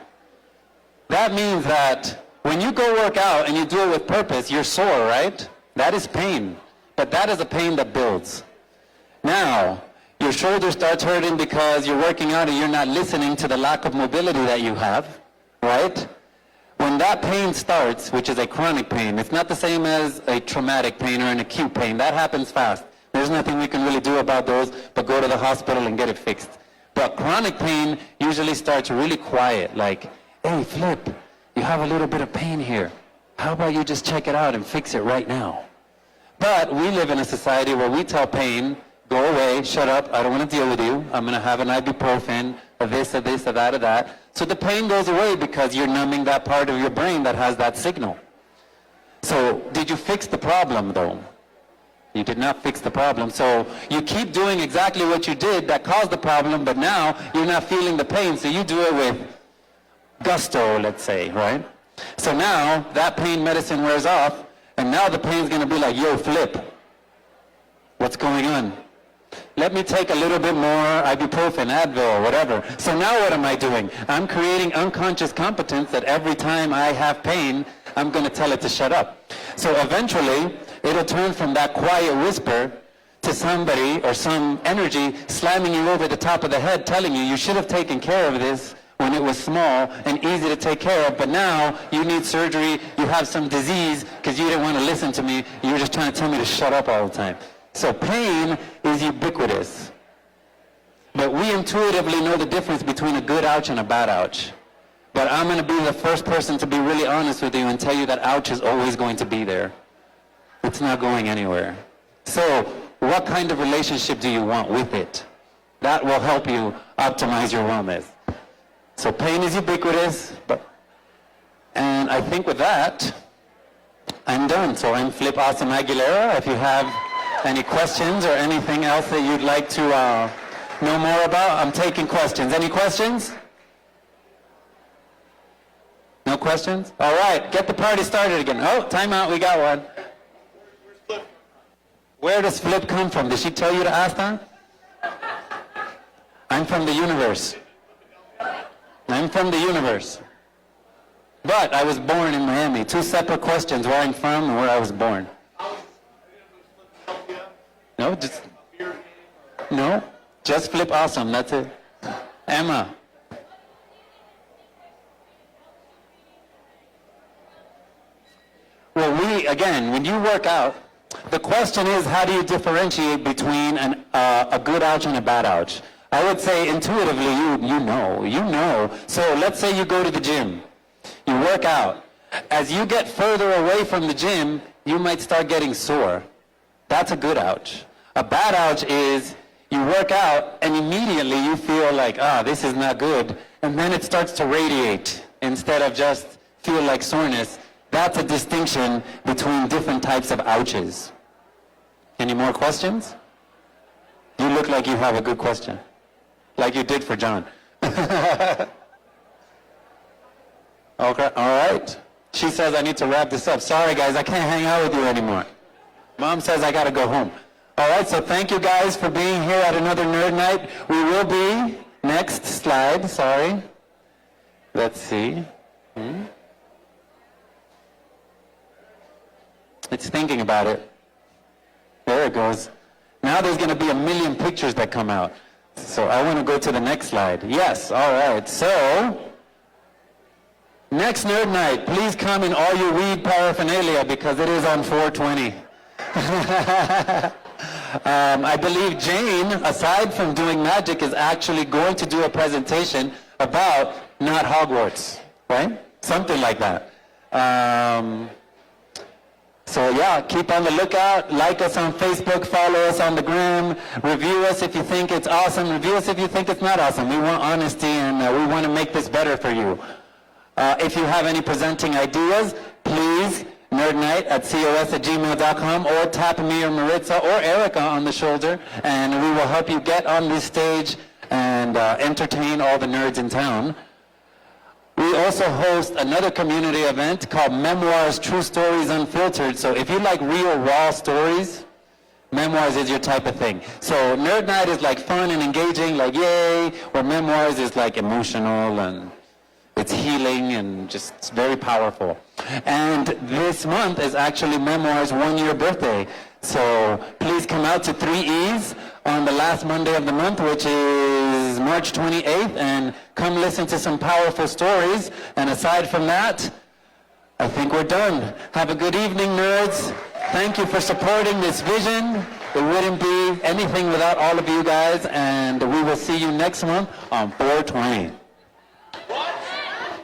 That means that when you go work out and you do it with purpose, you're sore, right? That is pain. But that is a pain that builds. Now, your shoulder starts hurting because you're working out and you're not listening to the lack of mobility that you have, right? When that pain starts, which is a chronic pain, it's not the same as a traumatic pain or an acute pain. That happens fast. There's nothing we can really do about those but go to the hospital and get it fixed. But chronic pain usually starts really quiet, like, hey, Flip, you have a little bit of pain here. How about you just check it out and fix it right now? But we live in a society where we tell pain, go away, shut up, I don't want to deal with you. I'm going to have an ibuprofen, or this, or this, or that, or that. So the pain goes away because you're numbing that part of your brain that has that signal. So did you fix the problem, though? You did not fix the problem. So you keep doing exactly what you did that caused the problem, but now you're not feeling the pain, so you do it with gusto, let's say, right? So now that pain medicine wears off, and now the pain's going to be like, yo, Flip, what's going on? Let me take a little bit more ibuprofen, Advil, whatever. So now what am I doing? I'm creating unconscious competence that every time I have pain, I'm going to tell it to shut up. So eventually, it'll turn from that quiet whisper to somebody or some energy slamming you over the top of the head telling you should have taken care of this when it was small and easy to take care of, but now you need surgery, you have some disease because you didn't want to listen to me, you were just trying to tell me to shut up all the time. So pain is ubiquitous. But we intuitively know the difference between a good ouch and a bad ouch. But I'm going to be the first person to be really honest with you and tell you that ouch is always going to be there. It's not going anywhere. So what kind of relationship do you want with it? That will help you optimize your wellness. So pain is ubiquitous, and I think with that, I'm done. So I'm Flip Awesome Aguilera. If you have any questions or anything else that you'd like to know more about, I'm taking questions. Any questions? No questions? All right, get the party started again. Oh, time out, we got one. Where's Flip? Where does Flip come from? Did she tell you to ask that? I'm from the universe. I'm from the universe. But I was born in Miami. Two separate questions, where I'm from and where I was born. No, just Flip Awesome, that's it. Emma. Well, again, when you work out, the question is, how do you differentiate between a good ouch and a bad ouch? I would say intuitively, you know. So let's say you go to the gym, you work out. As you get further away from the gym, you might start getting sore. That's a good ouch. A bad ouch is you work out and immediately you feel like, this is not good. And then it starts to radiate instead of just feel like soreness. That's a distinction between different types of ouches. Any more questions? You look like you have a good question. Like you did for John. Okay, all right. She says I need to wrap this up. Sorry, guys, I can't hang out with you anymore. Mom says I got to go home. All right, so thank you guys for being here at another Nerd Night. We will be, next slide, sorry. Let's see. It's thinking about it. There it goes. Now there's going to be a million pictures that come out. So I want to go to the next slide. Yes, all right. So, next Nerd Night, please come in all your weed paraphernalia because it is on 420. I believe Jane, aside from doing magic, is actually going to do a presentation about not Hogwarts, right? Something like that. So yeah, keep on the lookout. Like us on Facebook, follow us on the gram, review us if you think it's awesome, review us if you think it's not awesome. We want honesty and we want to make this better for you. If you have any presenting ideas, please nerdnight@cos@gmail.com or tap me or Maritza or Erica on the shoulder and we will help you get on this stage and entertain all the nerds in town. We also host another community event called Memoirs, True Stories Unfiltered. So if you like real, raw stories, Memoirs is your type of thing. So Nerd Night is like fun and engaging, like yay, where Memoirs is like emotional and it's healing and just very powerful. And this month is actually Memoirs' 1-year birthday. So please come out to 3E's on the last Monday of the month, which is March 28th, and come listen to some powerful stories. And aside from that, I think we're done. Have a good evening, nerds. Thank you for supporting this vision. It wouldn't be anything without all of you guys, and we will see you next month on 420.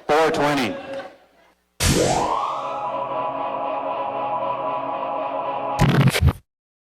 420.